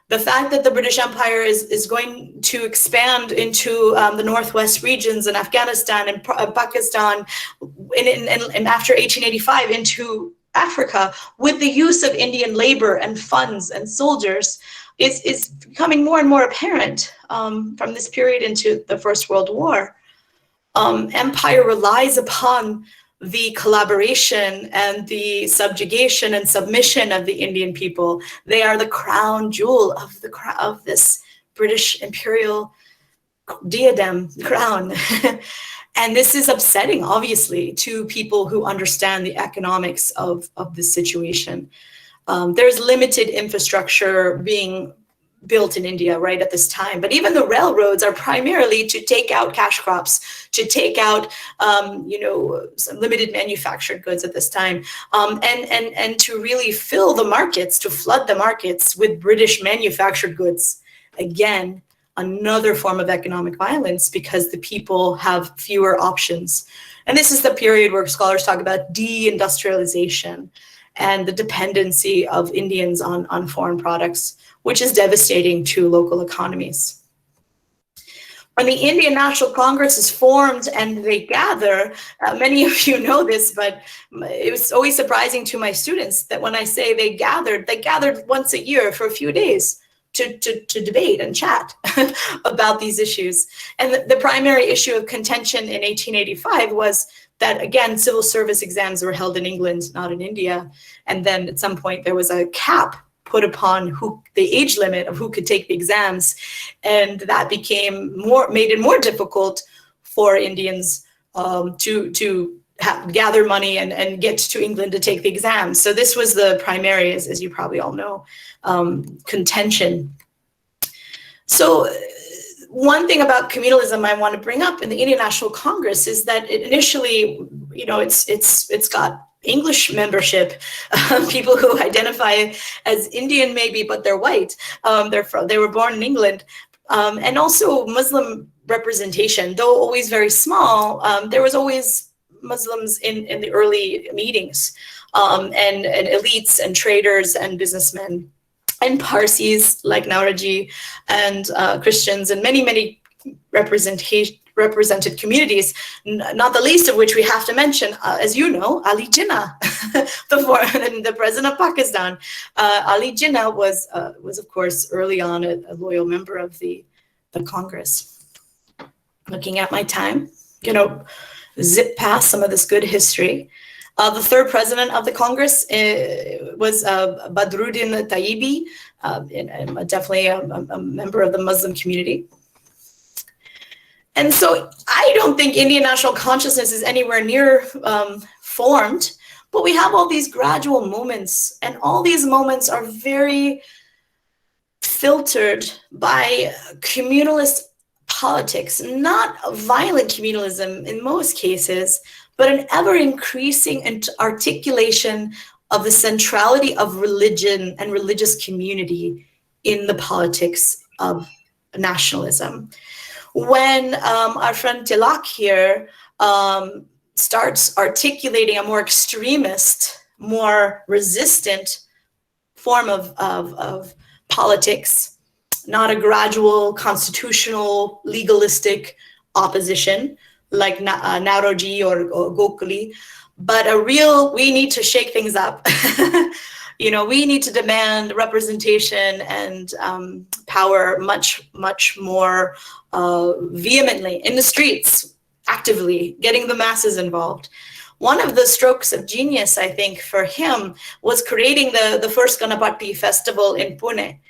[SPEAKER 3] The fact that the British Empire is going to expand into the northwest regions in Afghanistan and Pakistan and after 1885 into Africa with the use of Indian labor and funds and soldiers is becoming more and more apparent from this period into the First World War. Empire relies upon the collaboration and the subjugation and submission of the Indian people. They are the crown jewel of this British imperial diadem crown. And this is upsetting, obviously, to people who understand the economics of this situation. There's limited infrastructure being built in India right at this time, but even the railroads are primarily to take out cash crops, to take out some limited manufactured goods at this time, and to really fill the markets, to flood the markets with British manufactured goods. Again, another form of economic violence because the people have fewer options. And this is the period where scholars talk about deindustrialization and the dependency of Indians on foreign products, which is devastating to local economies. When the Indian National Congress is formed and they gather, many of you know this, but it was always surprising to my students that when I say they gathered once a year for a few days to debate and chat about these issues. And the primary issue of contention in 1885 was that, again, civil service exams were held in England, not in India. And then at some point there was a cap put upon the age limit of who could take the exams. And that made it more difficult for Indians to gather money and get to England to take the exams. So this was the primary, as you probably all know, contention. So one thing about communalism I want to bring up in the Indian National Congress is that it initially, it's got English membership, people who identify as Indian maybe, but they're white. They were born in England, and also Muslim representation, though always very small. There was always Muslims in the early meetings, and elites and traders and businessmen, and Parsis like Nauraji, and Christians, and many represented communities, not the least of which we have to mention, as you know, Ali Jinnah, the president of Pakistan. Ali Jinnah was of course early on a loyal member of the Congress. Looking at my time, zip past some of this good history. The third president of the Congress was Badruddin Tayyibi, definitely a member of the Muslim community. And so I don't think Indian national consciousness is anywhere near formed, but we have all these gradual moments, and all these moments are very filtered by communalist politics, not violent communalism in most cases, but an ever-increasing articulation of the centrality of religion and religious community in the politics of nationalism. When our friend Tilak here starts articulating a more extremist, more resistant form of politics, not a gradual, constitutional, legalistic opposition like Nauroji or Gokhale, but a real, we need to shake things up You know, we need to demand representation and power much, much more vehemently in the streets, actively, getting the masses involved. One of the strokes of genius, I think, for him was creating the first Ganapati festival in Pune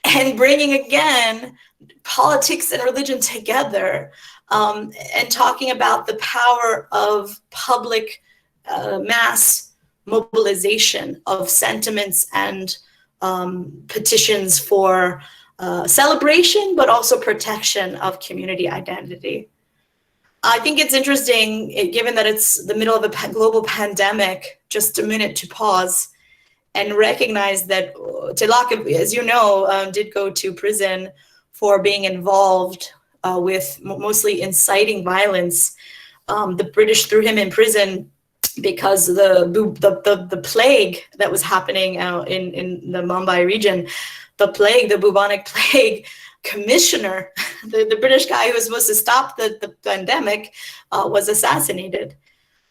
[SPEAKER 3] and bringing again politics and religion together, and talking about the power of public mass mobilization of sentiments and petitions for celebration, but also protection of community identity. I think it's interesting, given that it's the middle of a global pandemic, just a minute to pause and recognize that Tilak, as you know, did go to prison for being involved with mostly inciting violence. The British threw him in prison because the plague that was happening in the Mumbai region, the bubonic plague, commissioner, the British guy who was supposed to stop the pandemic, was assassinated.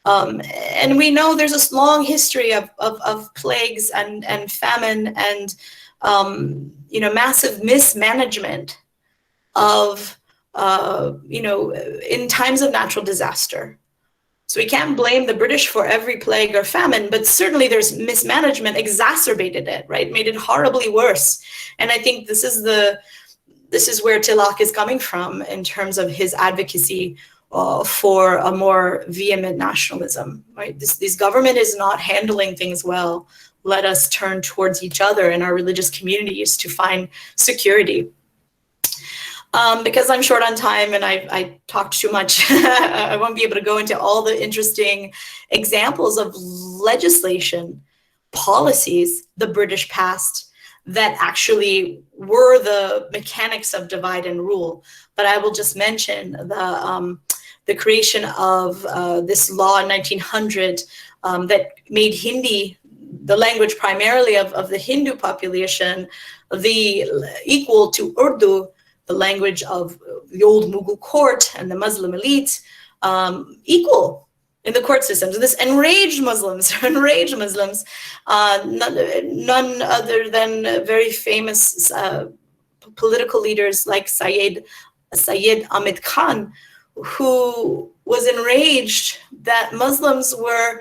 [SPEAKER 3] And we know there's this long history of plagues and famine and massive mismanagement of in times of natural disaster. So we can't blame the British for every plague or famine, but certainly there's mismanagement exacerbated it, right? Made it horribly worse. And I think this is where Tilak is coming from in terms of his advocacy for a more vehement nationalism, right? This government is not handling things well. Let us turn towards each other in our religious communities to find security. Because I'm short on time and I talked too much, I won't be able to go into all the interesting examples of legislation, policies the British passed that actually were the mechanics of divide and rule. But I will just mention the creation of this law in 1900 that made Hindi, the language primarily of the Hindu population, equal to Urdu, the language of the old Mughal court and the Muslim elite, equal in the court system. So this enraged Muslims, none other than very famous political leaders like Syed Ahmed Khan, who was enraged that Muslims were,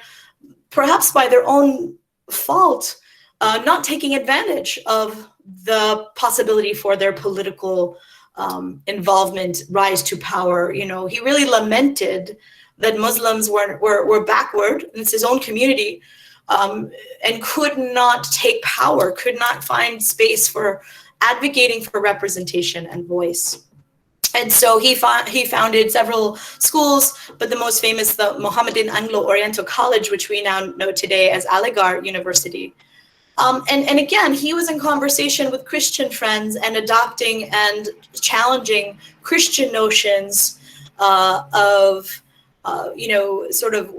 [SPEAKER 3] perhaps by their own fault, not taking advantage of the possibility for their political involvement, rise to power. You know, he really lamented that Muslims were backward, and it's his own community, and could not take power, could not find space for advocating for representation and voice. And so he founded several schools, but the most famous, the Mohammedan Anglo-Oriental College, which we now know today as Aligarh University. And again, he was in conversation with Christian friends and adopting and challenging Christian notions of, sort of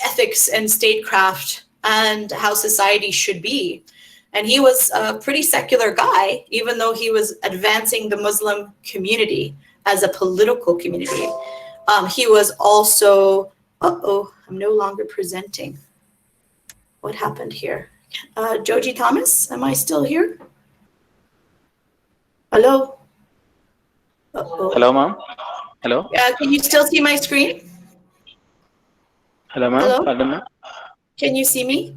[SPEAKER 3] ethics and statecraft and how society should be. And he was a pretty secular guy, even though he was advancing the Muslim community as a political community. He was also, I'm no longer presenting. What happened here? Joji Thomas, am I still here? Hello?
[SPEAKER 4] Hello, ma'am. Hello.
[SPEAKER 3] Can you still see my screen?
[SPEAKER 4] Hello, ma'am.
[SPEAKER 3] Hello?
[SPEAKER 4] Pardon, ma'am.
[SPEAKER 3] Can you see me?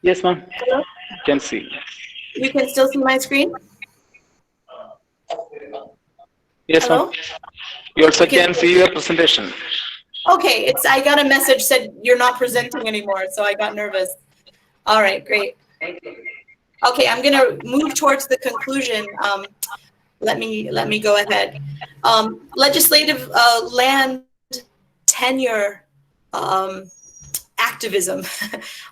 [SPEAKER 4] Yes, ma'am.
[SPEAKER 3] Hello?
[SPEAKER 4] Can see.
[SPEAKER 3] You can still see my screen?
[SPEAKER 4] Yes,
[SPEAKER 3] Hello?
[SPEAKER 4] ma'am. You also can see your presentation.
[SPEAKER 3] Okay, I got a message said you're not presenting anymore, so I got nervous. All right, great. Okay, I'm gonna move towards the conclusion. Let me go ahead. Legislative land tenure activism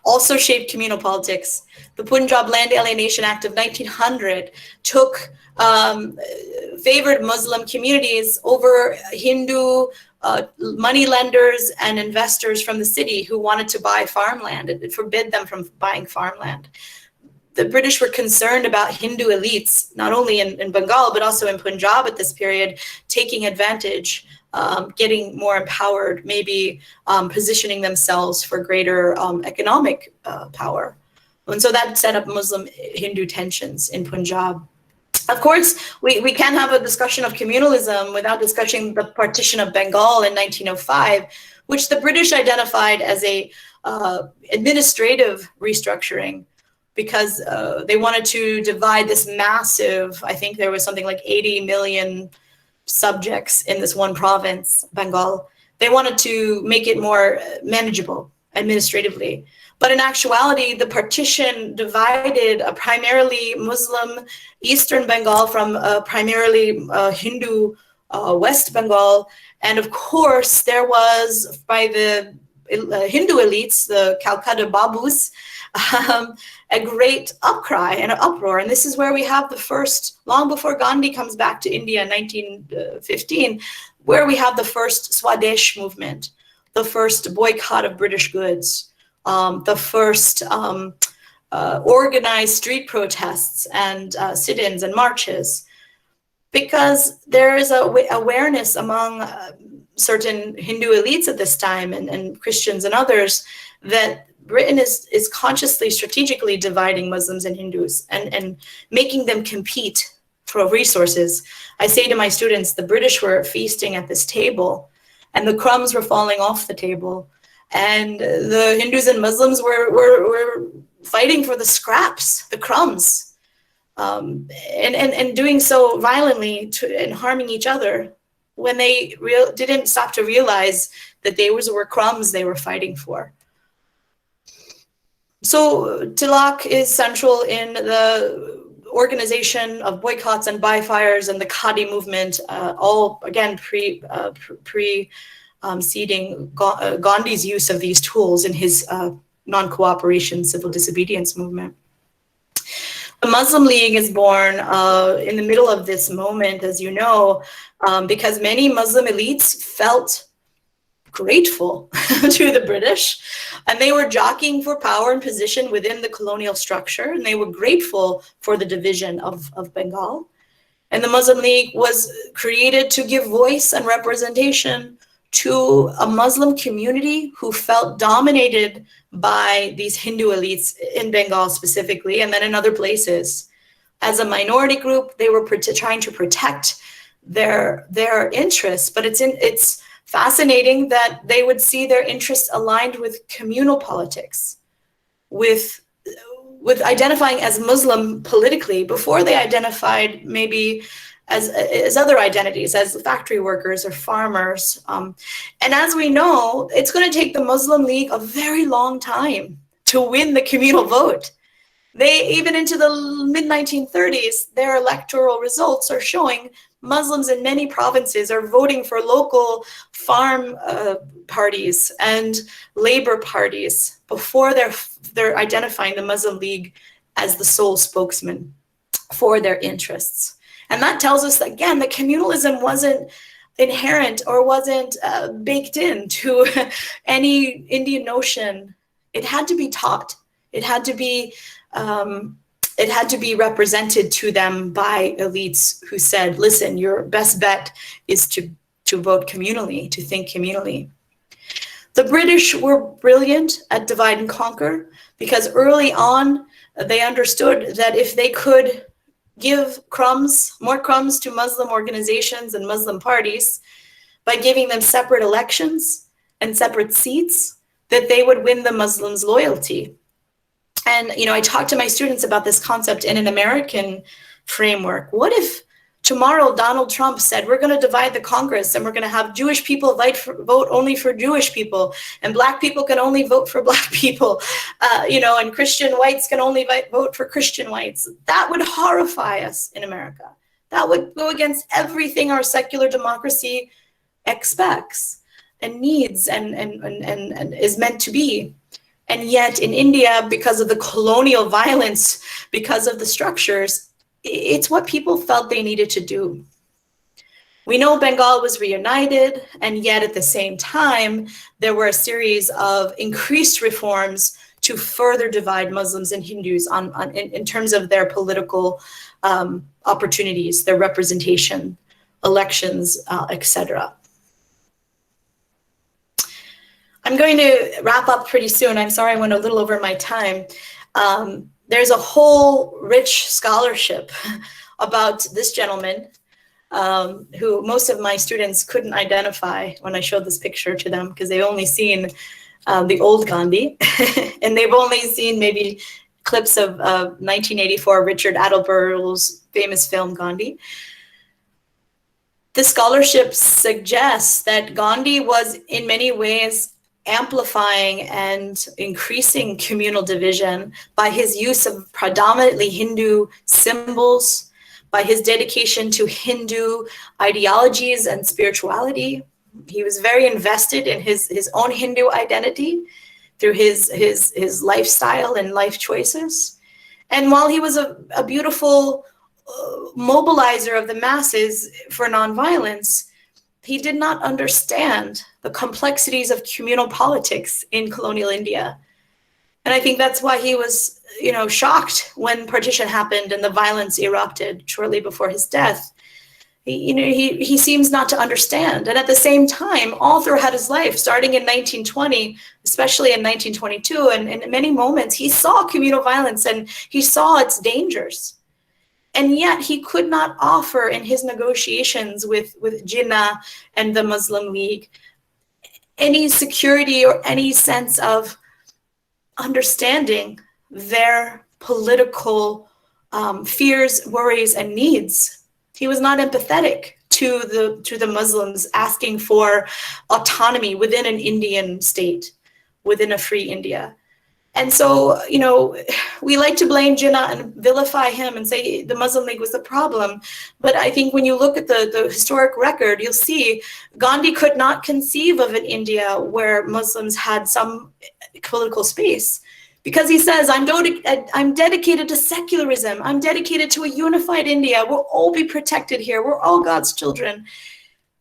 [SPEAKER 3] also shaped communal politics. The Punjab Land Alienation Act of 1900 took favored Muslim communities over Hindu money lenders and investors from the city who wanted to buy farmland. It forbid them from buying farmland. The British were concerned about Hindu elites, not only in Bengal, but also in Punjab at this period, taking advantage, getting more empowered, maybe positioning themselves for greater economic power. And so that set up Muslim-Hindu tensions in Punjab. Of course, we can't have a discussion of communalism without discussing the partition of Bengal in 1905, which the British identified as a administrative restructuring, because they wanted to divide this massive, I think there was something like 80 million subjects in this one province, Bengal. They wanted to make it more manageable administratively. But in actuality, the partition divided a primarily Muslim Eastern Bengal from a primarily Hindu West Bengal. And of course, there was, by the Hindu elites, the Calcutta Babus, a great outcry and an uproar. And this is where we have the first, long before Gandhi comes back to India in 1915, where we have the first Swadesh movement, the first boycott of British goods, the first organized street protests and sit-ins and marches, because there is a awareness among certain Hindu elites at this time and Christians and others that Britain is consciously, strategically dividing Muslims and Hindus and making them compete for resources. I say to my students, the British were feasting at this table and the crumbs were falling off the table. And the Hindus and Muslims were fighting for the scraps, the crumbs, and doing so violently and harming each other when they didn't stop to realize that they were crumbs they were fighting for. So Tilak is central in the organization of boycotts and buy-fires and the Khadi movement, all again preceding Gandhi's use of these tools in his non-cooperation civil disobedience movement. The Muslim League is born in the middle of this moment, as you know, because many Muslim elites felt grateful to the British, and they were jockeying for power and position within the colonial structure, and they were grateful for the division of Bengal. And the Muslim League was created to give voice and representation to a Muslim community who felt dominated by these Hindu elites in Bengal specifically, and then in other places. As a minority group, they were trying to protect their interests, but it's fascinating that they would see their interests aligned with communal politics, with identifying as Muslim politically before they identified maybe as other identities, as factory workers or farmers. And as we know, it's going to take the Muslim League a very long time to win the communal vote. They, even into the mid-1930s, their electoral results are showing Muslims in many provinces are voting for local farm parties and labor parties before they're identifying the Muslim League as the sole spokesman for their interests. And that tells us that, again, that communalism wasn't inherent or wasn't baked into any Indian notion. It had to be taught. It had to be represented to them by elites who said, listen, your best bet is to vote communally, to think communally. The British were brilliant at divide and conquer, because early on they understood that if they could give more crumbs to Muslim organizations and Muslim parties by giving them separate elections and separate seats, that they would win the Muslims' loyalty. And, you know, I talk to my students about this concept in an American framework. What if tomorrow Donald Trump said, we're going to divide the Congress and we're going to have Jewish people vote only for Jewish people, and Black people can only vote for Black people, and Christian whites can only vote for Christian whites? That would horrify us in America. That would go against everything our secular democracy expects and needs and is meant to be. And yet in India, because of the colonial violence, because of the structures, it's what people felt they needed to do. We know Bengal was reunited, and yet at the same time, there were a series of increased reforms to further divide Muslims and Hindus in terms of their political opportunities, their representation, elections, etc. I'm going to wrap up pretty soon. I'm sorry I went a little over my time. There's a whole rich scholarship about this gentleman who most of my students couldn't identify when I showed this picture to them because they've only seen the old Gandhi and they've only seen maybe clips of 1984 Richard Attenborough's famous film Gandhi. The scholarship suggests that Gandhi was in many ways amplifying and increasing communal division by his use of predominantly Hindu symbols, by his dedication to Hindu ideologies and spirituality. He was very invested in his own Hindu identity through his lifestyle and life choices. And while he was a beautiful mobilizer of the masses for nonviolence, he did not understand the complexities of communal politics in colonial India. And I think that's why he was, shocked when partition happened and the violence erupted shortly before his death. He seems not to understand. And at the same time, all throughout his life, starting in 1920, especially in 1922, and in many moments, he saw communal violence and he saw its dangers. And yet he could not offer in his negotiations with Jinnah and the Muslim League any security or any sense of understanding their political fears, worries, and needs. He was not empathetic to the Muslims asking for autonomy within an Indian state, within a free India. And so, we like to blame Jinnah and vilify him and say the Muslim League was the problem. But I think when you look at the historic record, you'll see Gandhi could not conceive of an India where Muslims had some political space. Because he says, I'm dedicated to secularism. I'm dedicated to a unified India. We'll all be protected here. We're all God's children.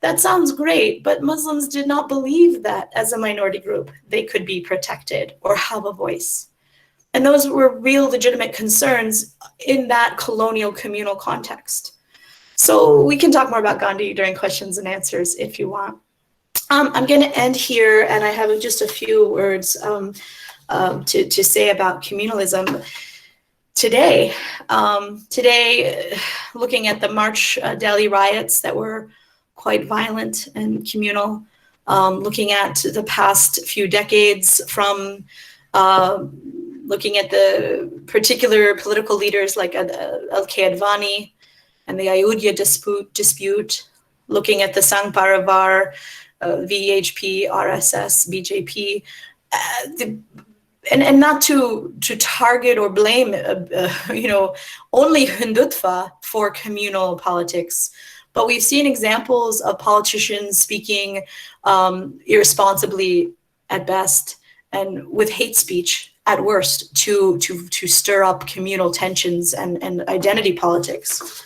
[SPEAKER 3] That sounds great, but Muslims did not believe that as a minority group, they could be protected or have a voice. And those were real legitimate concerns in that colonial communal context. So we can talk more about Gandhi during questions and answers if you want. I'm going to end here, and I have just a few words to say about communalism. Today, looking at the March Delhi riots that were quite violent and communal, looking at the past few decades from looking at the particular political leaders like L.K. Advani and the Ayodhya dispute, looking at the Sangh Parivar, VHP, RSS, BJP, and not to target or blame, only Hindutva for communal politics. But we've seen examples of politicians speaking irresponsibly at best and with hate speech at worst to stir up communal tensions and identity politics.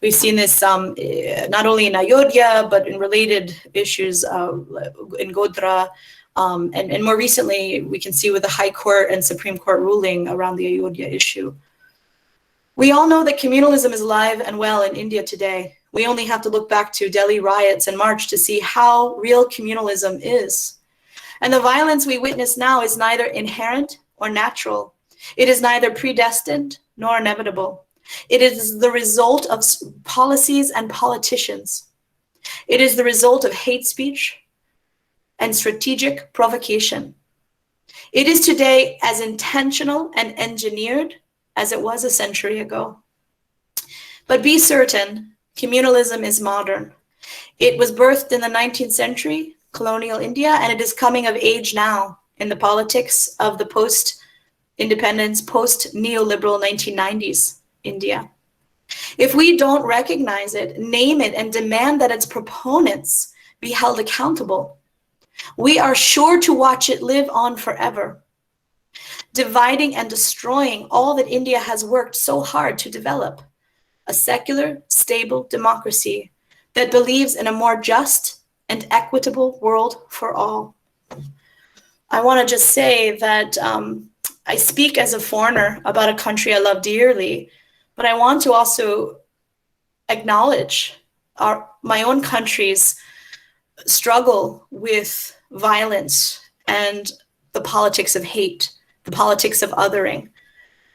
[SPEAKER 3] We've seen this not only in Ayodhya, but in related issues in Godhra. And more recently, we can see with the High Court and Supreme Court ruling around the Ayodhya issue. We all know that communalism is alive and well in India today. We only have to look back to Delhi riots in March to see how real communalism is. And the violence we witness now is neither inherent or natural. It is neither predestined nor inevitable. It is the result of policies and politicians. It is the result of hate speech and strategic provocation. It is today as intentional and engineered as it was a century ago. But be certain, communalism is modern. It was birthed in the 19th century, colonial India, and it is coming of age now in the politics of the post-independence, post-neoliberal 1990s India. If we don't recognize it, name it, and demand that its proponents be held accountable, we are sure to watch it live on forever, dividing and destroying all that India has worked so hard to develop, a secular, stable democracy that believes in a more just and equitable world for all. I want to just say that I speak as a foreigner about a country I love dearly, but I want to also acknowledge my own country's struggle with violence and the politics of hate, the politics of othering,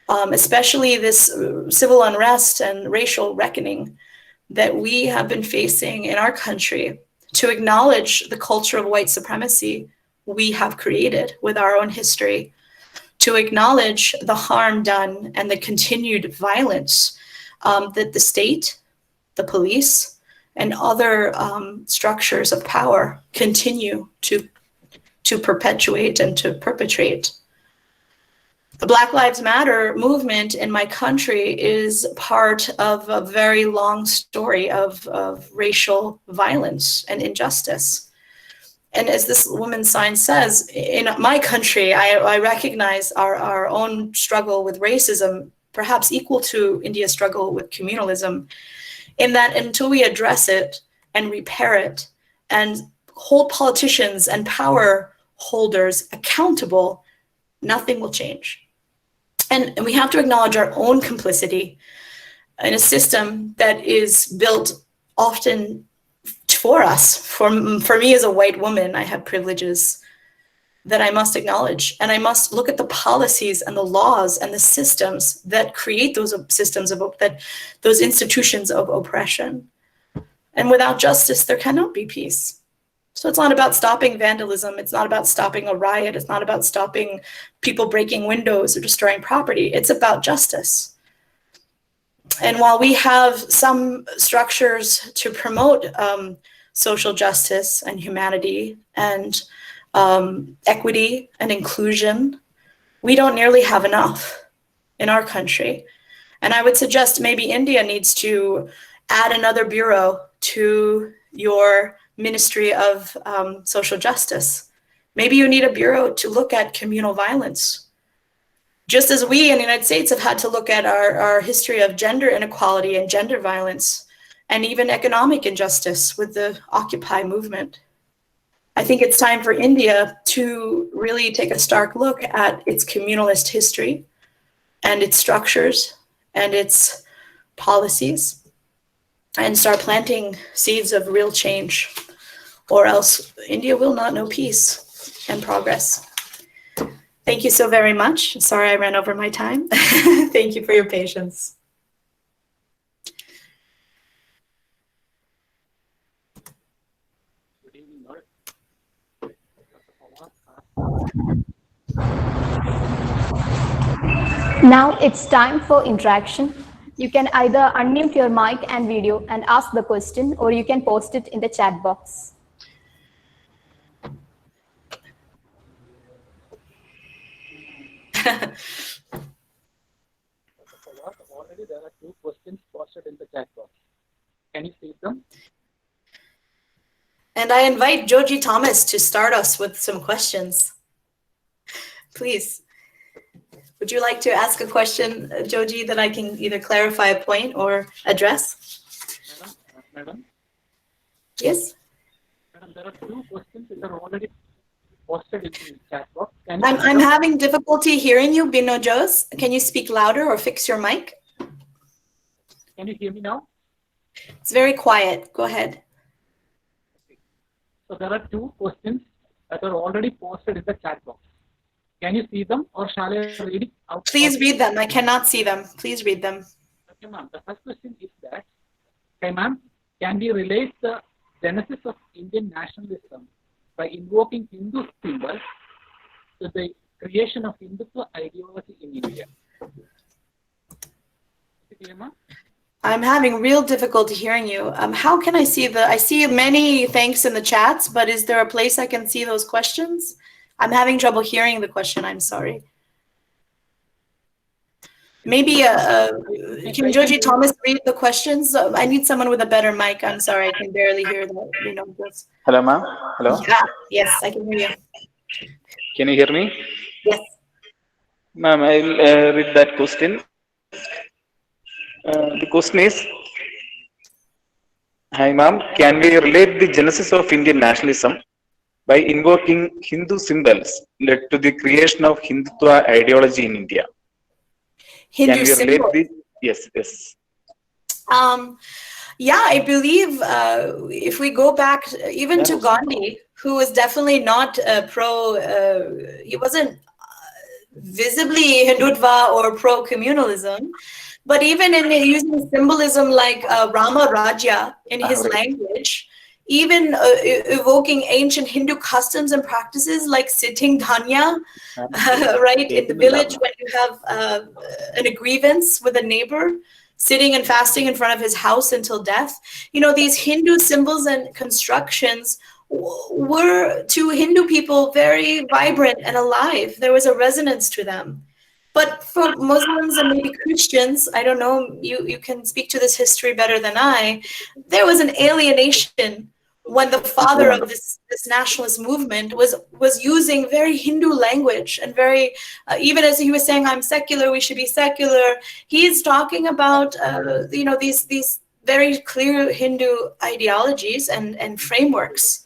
[SPEAKER 3] especially this civil unrest and racial reckoning that we have been facing in our country, to acknowledge the culture of white supremacy we have created with our own history, to acknowledge the harm done and the continued violence that the state, the police, and other structures of power continue to perpetuate and to perpetrate. The Black Lives Matter movement in my country is part of a very long story of racial violence and injustice. And as this woman's sign says, in my country, I recognize our own struggle with racism, perhaps equal to India's struggle with communalism, in that until we address it and repair it and hold politicians and power holders accountable, nothing will change. And we have to acknowledge our own complicity in a system that is built often for us. For me as a white woman, I have privileges that I must acknowledge. And I must look at the policies and the laws and the systems that create those systems of those institutions of oppression. And without justice, there cannot be peace. So it's not about stopping vandalism. It's not about stopping a riot. It's not about stopping people breaking windows or destroying property. It's about justice. And while we have some structures to promote social justice and humanity and equity and inclusion, we don't nearly have enough in our country. And I would suggest maybe India needs to add another bureau to your Ministry of Social Justice. Maybe you need a bureau to look at communal violence. Just as we in the United States have had to look at our history of gender inequality and gender violence, and even economic injustice with the Occupy movement. I think it's time for India to really take a stark look at its communalist history and its structures and its policies, and start planting seeds of real change, or else India will not know peace and progress. Thank you so very much. Sorry I ran over my time. Thank you for your patience.
[SPEAKER 1] Now it's time for interaction. You can either unmute your mic and video and ask the question, or you can post it in the chat box.
[SPEAKER 5] Already there are 2 questions posted in the chat box. Can you see them?
[SPEAKER 3] And I invite Joji Thomas to start us with some questions. Please. Would you like to ask a question, Joji, that I can either clarify a point or address?
[SPEAKER 5] Madam?
[SPEAKER 3] Yes?
[SPEAKER 5] Madam, there are 2 questions that are already posted in the chat box.
[SPEAKER 3] I'm having difficulty hearing you, Binojos. Can you speak louder or fix your mic?
[SPEAKER 5] Can you hear me now?
[SPEAKER 3] It's very quiet. Go ahead.
[SPEAKER 5] So there are 2 questions that are already posted in the chat box. Can you see them, or shall I read it out?
[SPEAKER 3] Please read them. I cannot see them. Please read them.
[SPEAKER 5] Okay, ma'am. The first question is that, okay, ma'am, can we relate the genesis of Indian nationalism by invoking Hindu symbols to the creation of Hindutva ideology in India? Okay, ma'am?
[SPEAKER 3] I'm having real difficulty hearing you. How can I see I see many thanks in the chats, but is there a place I can see those questions? I'm having trouble hearing the question. I'm sorry. Maybe can Joji Thomas read the questions? I need someone with a better mic. I'm sorry, I can barely hear that. You know this.
[SPEAKER 4] Hello, ma'am. Hello.
[SPEAKER 3] Yeah. Yes, I can hear you.
[SPEAKER 4] Can you hear me?
[SPEAKER 3] Yes.
[SPEAKER 4] Ma'am, I'll read that question. The question is, hi, ma'am. Can we relate the genesis of Indian nationalism by invoking Hindu symbols led to the creation of Hindutva ideology in India?
[SPEAKER 3] Hindu
[SPEAKER 4] Can we relate
[SPEAKER 3] symbol.
[SPEAKER 4] Yes, yes.
[SPEAKER 3] Yeah, I believe if we go back even to Gandhi, who was definitely not he wasn't visibly Hindutva or pro-communalism, but even in using symbolism like Rama Rajya in his language, even evoking ancient Hindu customs and practices like sitting dhanya, right, in the village when you have an grievance with a neighbor, sitting and fasting in front of his house until death. You know, these Hindu symbols and constructions were to Hindu people very vibrant and alive. There was a resonance to them. But for Muslims and maybe Christians, I don't know, you can speak to this history better than I, there was an alienation when the father of this nationalist movement was using very Hindu language and very, even as he was saying, I'm secular, we should be secular, he's talking about, you know, these very clear Hindu ideologies and frameworks.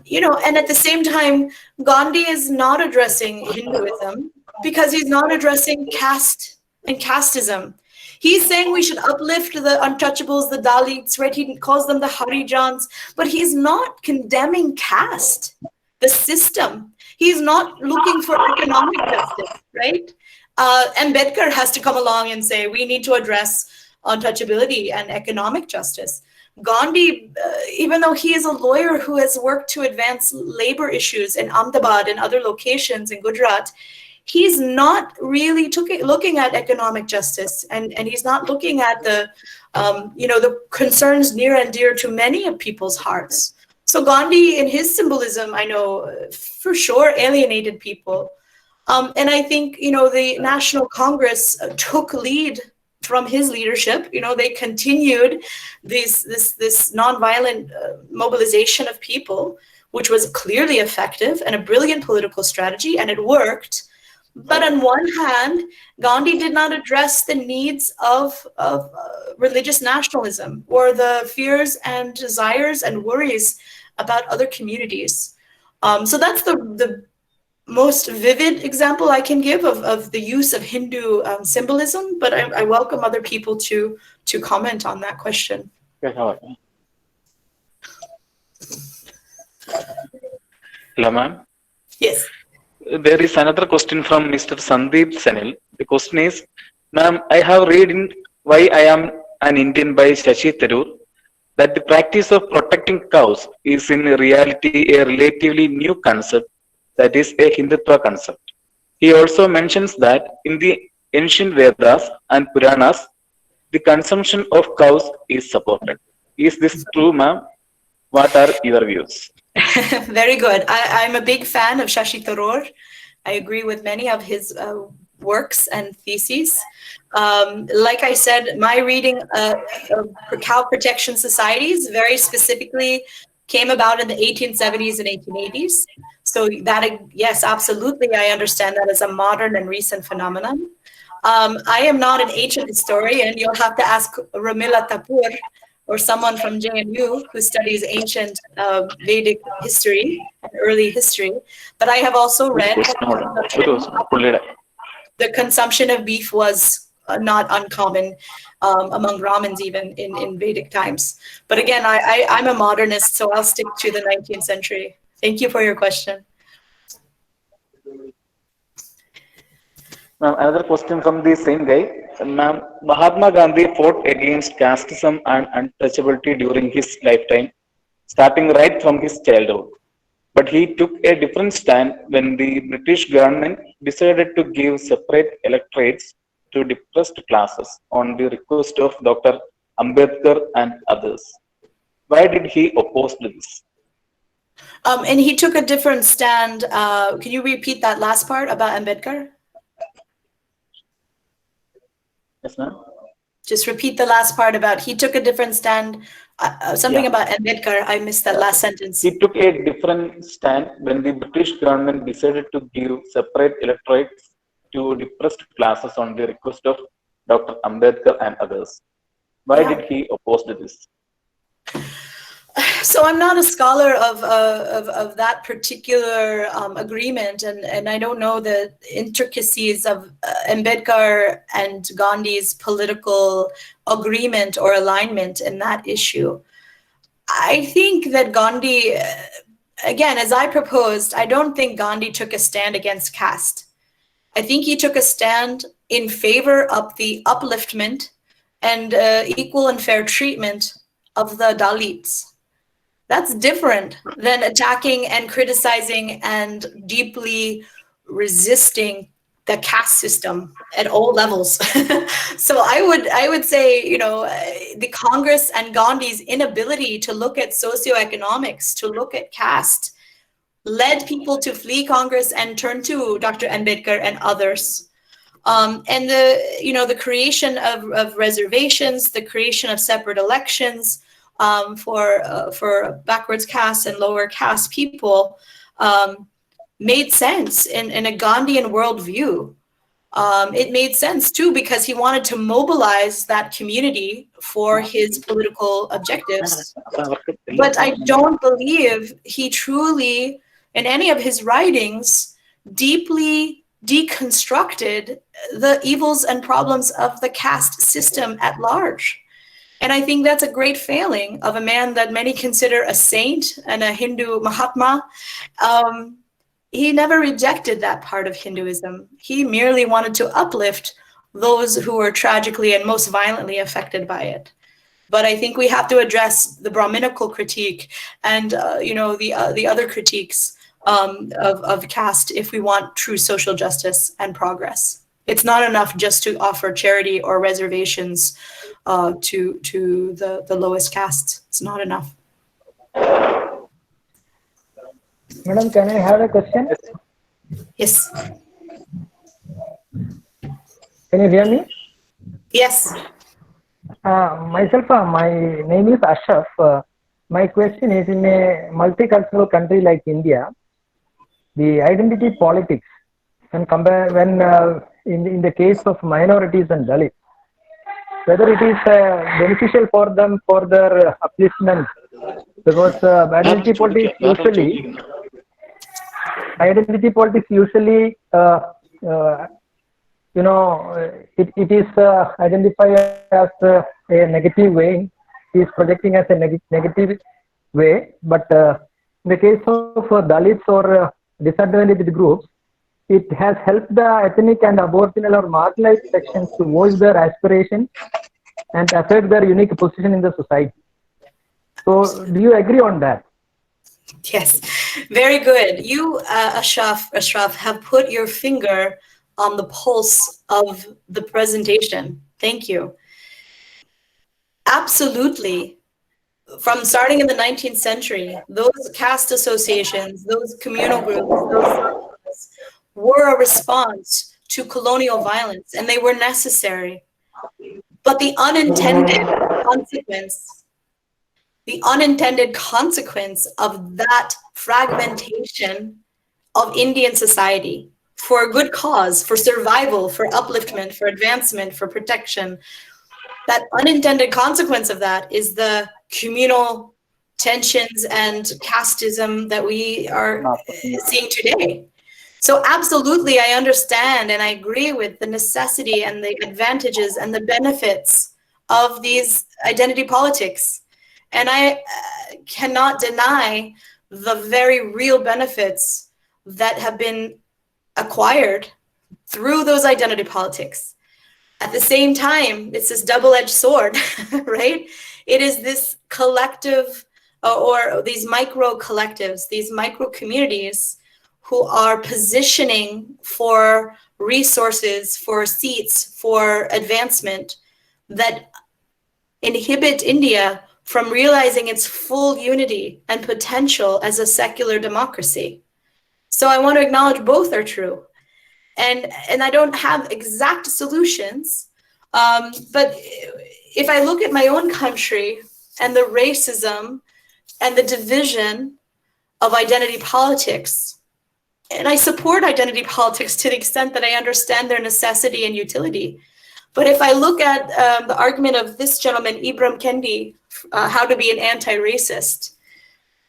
[SPEAKER 3] You know, and at the same time, Gandhi is not addressing Hinduism because he's not addressing caste and casteism. He's saying we should uplift the untouchables, the Dalits, right? He calls them the Harijans, but he's not condemning caste, the system. He's not looking for economic justice, right? Ambedkar has to come along and say, we need to address untouchability and economic justice. Gandhi, even though he is a lawyer who has worked to advance labor issues in Ahmedabad and other locations in Gujarat, he's not really looking at economic justice, and he's not looking at the, you know, the concerns near and dear to many of people's hearts. So Gandhi, in his symbolism, I know for sure alienated people. And I think, you know, the National Congress took lead from his leadership. You know, they continued this nonviolent mobilization of people, which was clearly effective and a brilliant political strategy, and it worked. But on one hand, Gandhi did not address the needs of religious nationalism or the fears and desires and worries about other communities. So that's the most vivid example I can give of the use of Hindu symbolism, but I welcome other people to comment on that question.
[SPEAKER 4] Hello, ma'am.
[SPEAKER 3] Yes.
[SPEAKER 4] There is another question from Mr. Sandeep Senil. The question is, ma'am, I have read in Why I Am an Indian by Shashi Tharoor that the practice of protecting cows is in reality a relatively new concept, that is a Hindutva concept. He also mentions that in the ancient Vedas and Puranas, the consumption of cows is supported. Is this true, ma'am? What are your views?
[SPEAKER 3] Very good. I'm a big fan of Shashi Tharoor. I agree with many of his works and theses. Like I said, my reading of cow protection societies very specifically came about in the 1870s and 1880s. So that, yes, absolutely, I understand that as a modern and recent phenomenon. I am not an ancient historian. You'll have to ask Ramila Tapur or someone from JNU who studies ancient Vedic history and early history. But I have also read that the consumption of beef was not uncommon among Brahmins even in Vedic times. But again, I'm a modernist, so I'll stick to the 19th century. Thank you for your question.
[SPEAKER 4] Ma'am, another question from the same guy. Ma'am, Mahatma Gandhi fought against casteism and untouchability during his lifetime, starting right from his childhood. But he took a different stand when the British government decided to give separate electorates to depressed classes on the request of Dr. Ambedkar and others. Why did he oppose this?
[SPEAKER 3] And he took a different stand. Can you repeat that last part about Ambedkar?
[SPEAKER 4] Yes, ma'am.
[SPEAKER 3] Just repeat the last part about he took a different stand. Something about Ambedkar. I missed that last sentence.
[SPEAKER 4] He took a different stand when the British government decided to give separate electorates to depressed classes on the request of Dr. Ambedkar and others. Why did he oppose this?
[SPEAKER 3] So I'm not a scholar of that particular agreement, and I don't know the intricacies of Ambedkar and Gandhi's political agreement or alignment in that issue. I think that Gandhi, again, as I proposed, I don't think Gandhi took a stand against caste. I think he took a stand in favor of the upliftment and equal and fair treatment of the Dalits. That's different than attacking and criticizing and deeply resisting the caste system at all levels. So I would say, you know, the Congress and Gandhi's inability to look at socioeconomics, to look at caste, led people to flee Congress and turn to Dr. Ambedkar and others. And the creation of reservations, the creation of separate elections for backwards caste and lower caste people made sense in a Gandhian worldview. It made sense too because he wanted to mobilize that community for his political objectives. But I don't believe he truly, in any of his writings, deeply deconstructed the evils and problems of the caste system at large. And I think that's a great failing of a man that many consider a saint and a Hindu Mahatma. He never rejected that part of Hinduism. He merely wanted to uplift those who were tragically and most violently affected by it. But I think we have to address the Brahminical critique and the other critiques of caste if we want true social justice and progress. It's not enough just to offer charity or reservations to the lowest castes. It's not enough.
[SPEAKER 6] Madam, can I have a question?
[SPEAKER 3] Yes.
[SPEAKER 6] Can you hear me?
[SPEAKER 3] Yes.
[SPEAKER 6] Myself, my name is Ashraf. My question is, in a multicultural country like India, the identity politics, when in the case of minorities and Dalits, whether it is beneficial for them for their upliftment, because identity politics usually it is identified as a negative way, is projecting as a negative way, but in the case of Dalits or disadvantaged groups, it has helped the ethnic and aboriginal or marginalized sections to voice their aspirations and assert their unique position in the society. So, do you agree on that?
[SPEAKER 3] Yes, very good. You, Ashraf, have put your finger on the pulse of the presentation. Thank you. Absolutely. From starting in the 19th century, those caste associations, those communal groups, those were a response to colonial violence, and they were necessary. But the unintended consequence of that fragmentation of Indian society for a good cause, for survival, for upliftment, for advancement, for protection, that unintended consequence of that is the communal tensions and casteism that we are seeing today. So absolutely, I understand and I agree with the necessity and the advantages and the benefits of these identity politics. And I cannot deny the very real benefits that have been acquired through those identity politics. At the same time, it's this double-edged sword, right? It is this collective or these micro collectives, these micro communities who are positioning for resources, for seats, for advancement that inhibit India from realizing its full unity and potential as a secular democracy. So I want to acknowledge both are true. And I don't have exact solutions, but if I look at my own country and the racism and the division of identity politics, and I support identity politics to the extent that I understand their necessity and utility. But if I look at the argument of this gentleman, Ibram Kendi, how to be an anti-racist,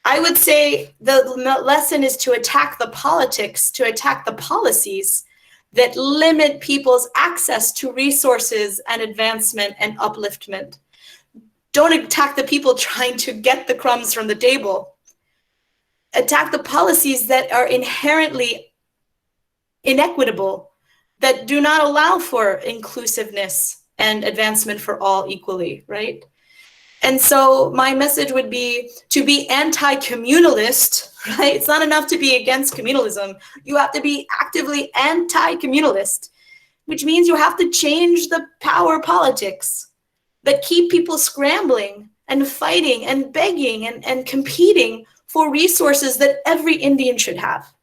[SPEAKER 3] I would say the lesson is to attack the politics, to attack the policies that limit people's access to resources and advancement and upliftment. Don't attack the people trying to get the crumbs from the table. attack the policies that are inherently inequitable, that do not allow for inclusiveness and advancement for all equally, right? And so my message would be to be anti-communalist, right? It's not enough to be against communalism. You have to be actively anti-communalist, which means you have to change the power politics that keep people scrambling and fighting and begging and competing for resources that every Indian should have.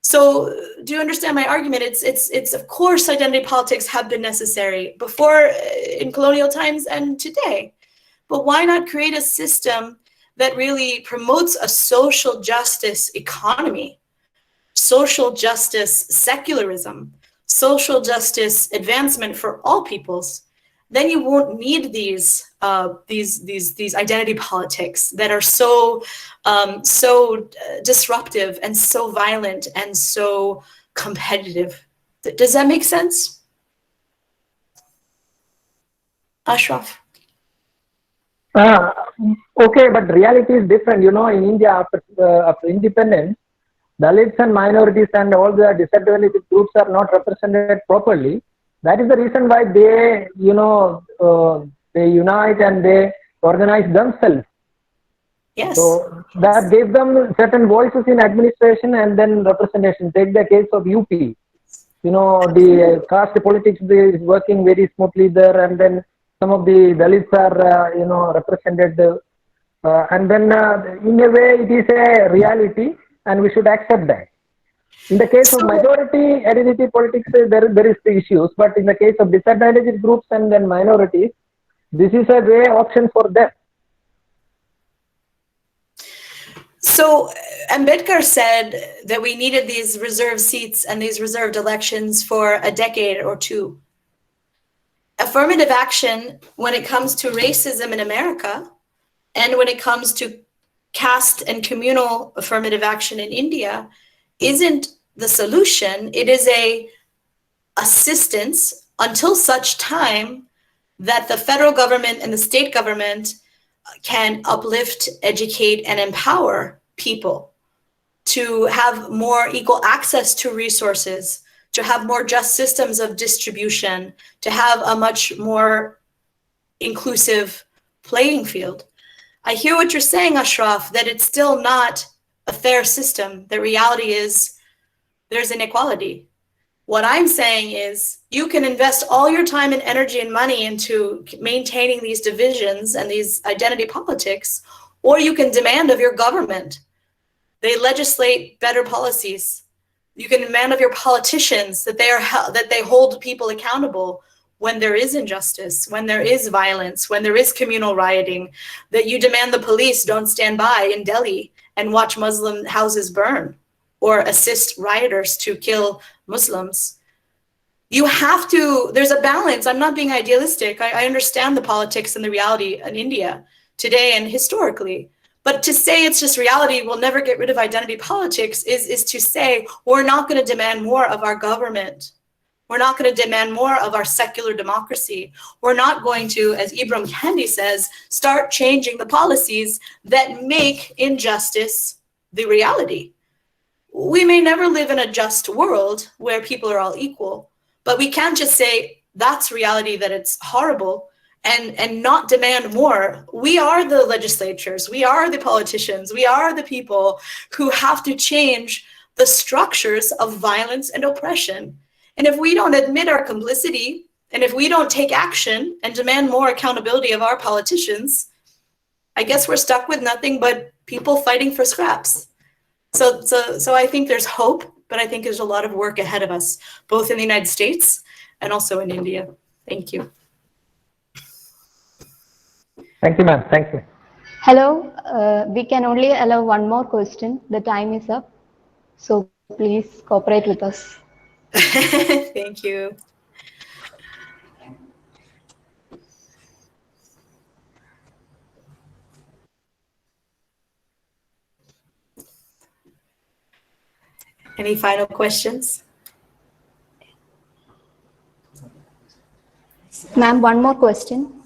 [SPEAKER 3] So do you understand my argument? It's of course identity politics have been necessary before in colonial times and today. But why not create a system that really promotes a social justice economy, social justice secularism, social justice advancement for all peoples? Then you won't need these identity politics that are so disruptive and so violent and so competitive. Does that make sense? Ashraf?
[SPEAKER 6] Okay, but reality is different. You know, in India, after independence, Dalits and minorities and all the disadvantaged groups are not represented properly. That is the reason why they, you know, they unite and they organize themselves.
[SPEAKER 3] Yes.
[SPEAKER 6] So that gave them certain voices in administration and then representation. Take the case of UP. You know, the caste politics is working very smoothly there, and then some of the Dalits are, you know, represented. And then in a way, it is a reality, and we should accept that. In the case of majority identity politics, there is the issues, but in the case of disadvantaged groups and then minorities, this is a way option for them.
[SPEAKER 3] So Ambedkar said that we needed these reserved seats and these reserved elections for a decade or two. Affirmative action, when it comes to racism in America, and when it comes to caste and communal affirmative action in India, isn't the solution. It is a assistance until such time that the federal government and the state government can uplift, educate, and empower people to have more equal access to resources, to have more just systems of distribution, to have a much more inclusive playing field. I hear what you're saying, Ashraf, that it's still not a fair system. The reality is there's inequality. What I'm saying is you can invest all your time and energy and money into maintaining these divisions and these identity politics, or you can demand of your government. They legislate better policies. You can demand of your politicians that they hold people accountable when there is injustice, when there is violence, when there is communal rioting, that you demand the police don't stand by in Delhi and watch Muslim houses burn or assist rioters to kill Muslims. You have to, there's a balance. I'm not being idealistic. I understand the politics and the reality in India today and historically. But to say it's just reality, we'll never get rid of identity politics is to say we're not going to demand more of our government. We're not going to demand more of our secular democracy. We're not going to, as Ibram Kendi says, start changing the policies that make injustice the reality. We may never live in a just world where people are all equal, but we can't just say that's reality, that it's horrible, and not demand more. We are the legislatures, we are the politicians, we are the people who have to change the structures of violence and oppression. And if we don't admit our complicity, and if we don't take action and demand more accountability of our politicians, I guess we're stuck with nothing but people fighting for scraps. So I think there's hope, but I think there's a lot of work ahead of us, both in the United States and also in India. Thank you.
[SPEAKER 6] Thank you, ma'am. Thank you.
[SPEAKER 1] Hello, we can only allow one more question. The time is up. So please cooperate with us.
[SPEAKER 3] Thank you. Any final questions?
[SPEAKER 1] Ma'am, one more question.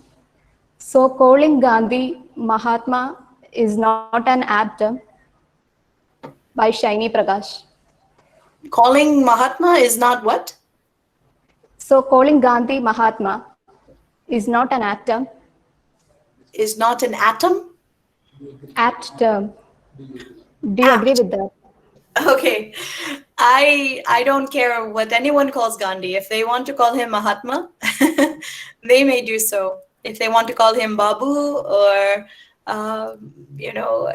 [SPEAKER 1] So calling Gandhi Mahatma is not an apt term. by Shaini Prakash.
[SPEAKER 3] Calling Mahatma is not what?
[SPEAKER 1] So calling Gandhi Mahatma is not an atom.
[SPEAKER 3] Is not an atom?
[SPEAKER 1] Apt term. Do you agree with that?
[SPEAKER 3] Okay, I don't care what anyone calls Gandhi. If they want to call him Mahatma, they may do so. If they want to call him Babu or you know,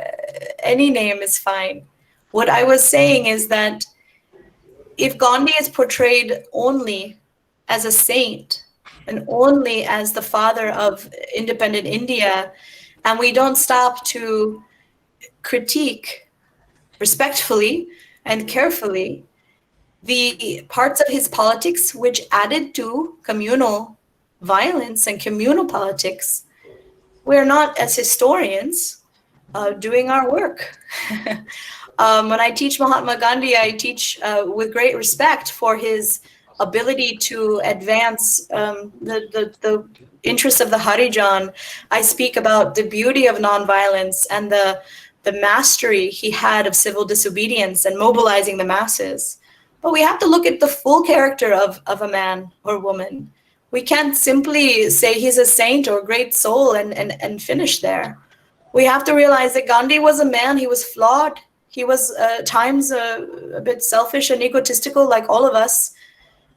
[SPEAKER 3] any name is fine. What I was saying is that if Gandhi is portrayed only as a saint and only as the father of independent India, and we don't stop to critique respectfully and carefully the parts of his politics which added to communal violence and communal politics, we're not, as historians, doing our work. When I teach Mahatma Gandhi, I teach with great respect for his ability to advance the interests of the Harijan. I speak about the beauty of nonviolence and the mastery he had of civil disobedience and mobilizing the masses. But we have to look at the full character of a man or woman. We can't simply say he's a saint or a great soul and finish there. We have to realize that Gandhi was a man, he was flawed. He was at times a bit selfish and egotistical like all of us.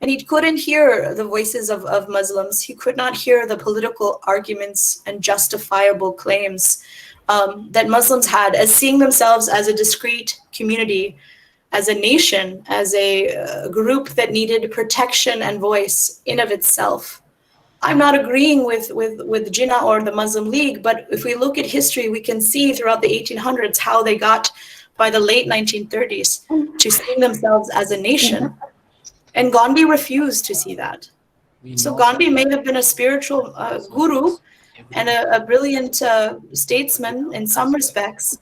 [SPEAKER 3] And he couldn't hear the voices of Muslims. He could not hear the political arguments and justifiable claims that Muslims had as seeing themselves as a discrete community, as a nation, as a group that needed protection and voice in of itself. I'm not agreeing with Jinnah or the Muslim League, but if we look at history, we can see throughout the 1800s how they got by the late 1930s to see themselves as a nation. And Gandhi refused to see that. So Gandhi may have been a spiritual guru and a brilliant statesman in some respects,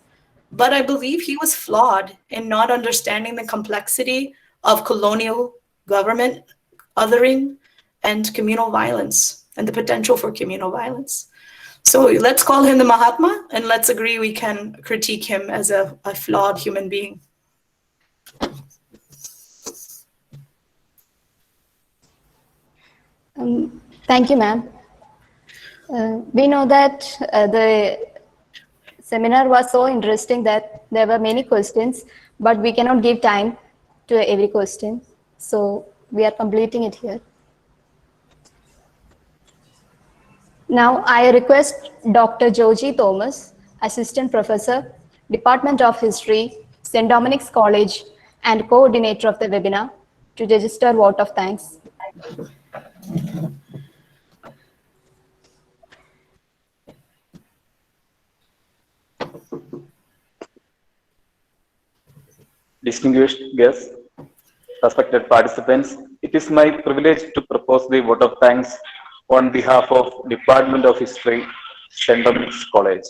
[SPEAKER 3] but I believe he was flawed in not understanding the complexity of colonial government, othering, and communal violence, and the potential for communal violence. So let's call him the Mahatma, and let's agree we can critique him as a flawed human being.
[SPEAKER 1] Thank you, ma'am. We know that the seminar was so interesting that there were many questions, but we cannot give time to every question. So we are completing it here. Now I request Dr. Joji Thomas, Assistant Professor, Department of History, St. Dominic's College, and coordinator of the webinar, to register vote of thanks.
[SPEAKER 4] Distinguished guests, respected participants, it is my privilege to propose the vote of thanks on behalf of Department of History, St. Dominic's College.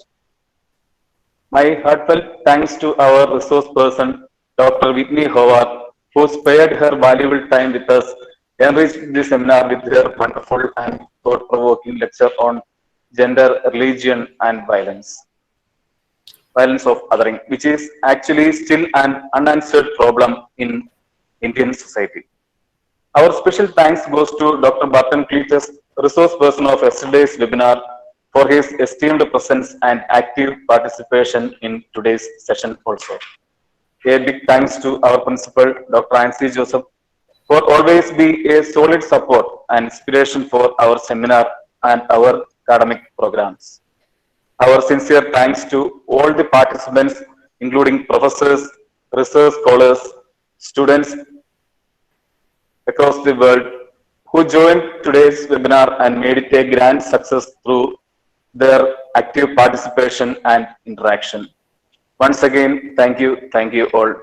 [SPEAKER 4] My heartfelt thanks to our resource person, Dr. Whitney Howarth, who spared her valuable time with us, enriched the seminar with her wonderful and thought-provoking lecture on gender, religion, and violence of othering, which is actually still an unanswered problem in Indian society. Our special thanks goes to Dr. Barton Cletus, resource person of yesterday's webinar, for his esteemed presence and active participation in today's session also. A big thanks to our principal, Dr. Nancy Joseph, for always be a solid support and inspiration for our seminar and our academic programs. Our sincere thanks to all the participants, including professors, research scholars, students across the world who joined today's webinar and made it a grand success through their active participation and interaction. Once again, thank you all.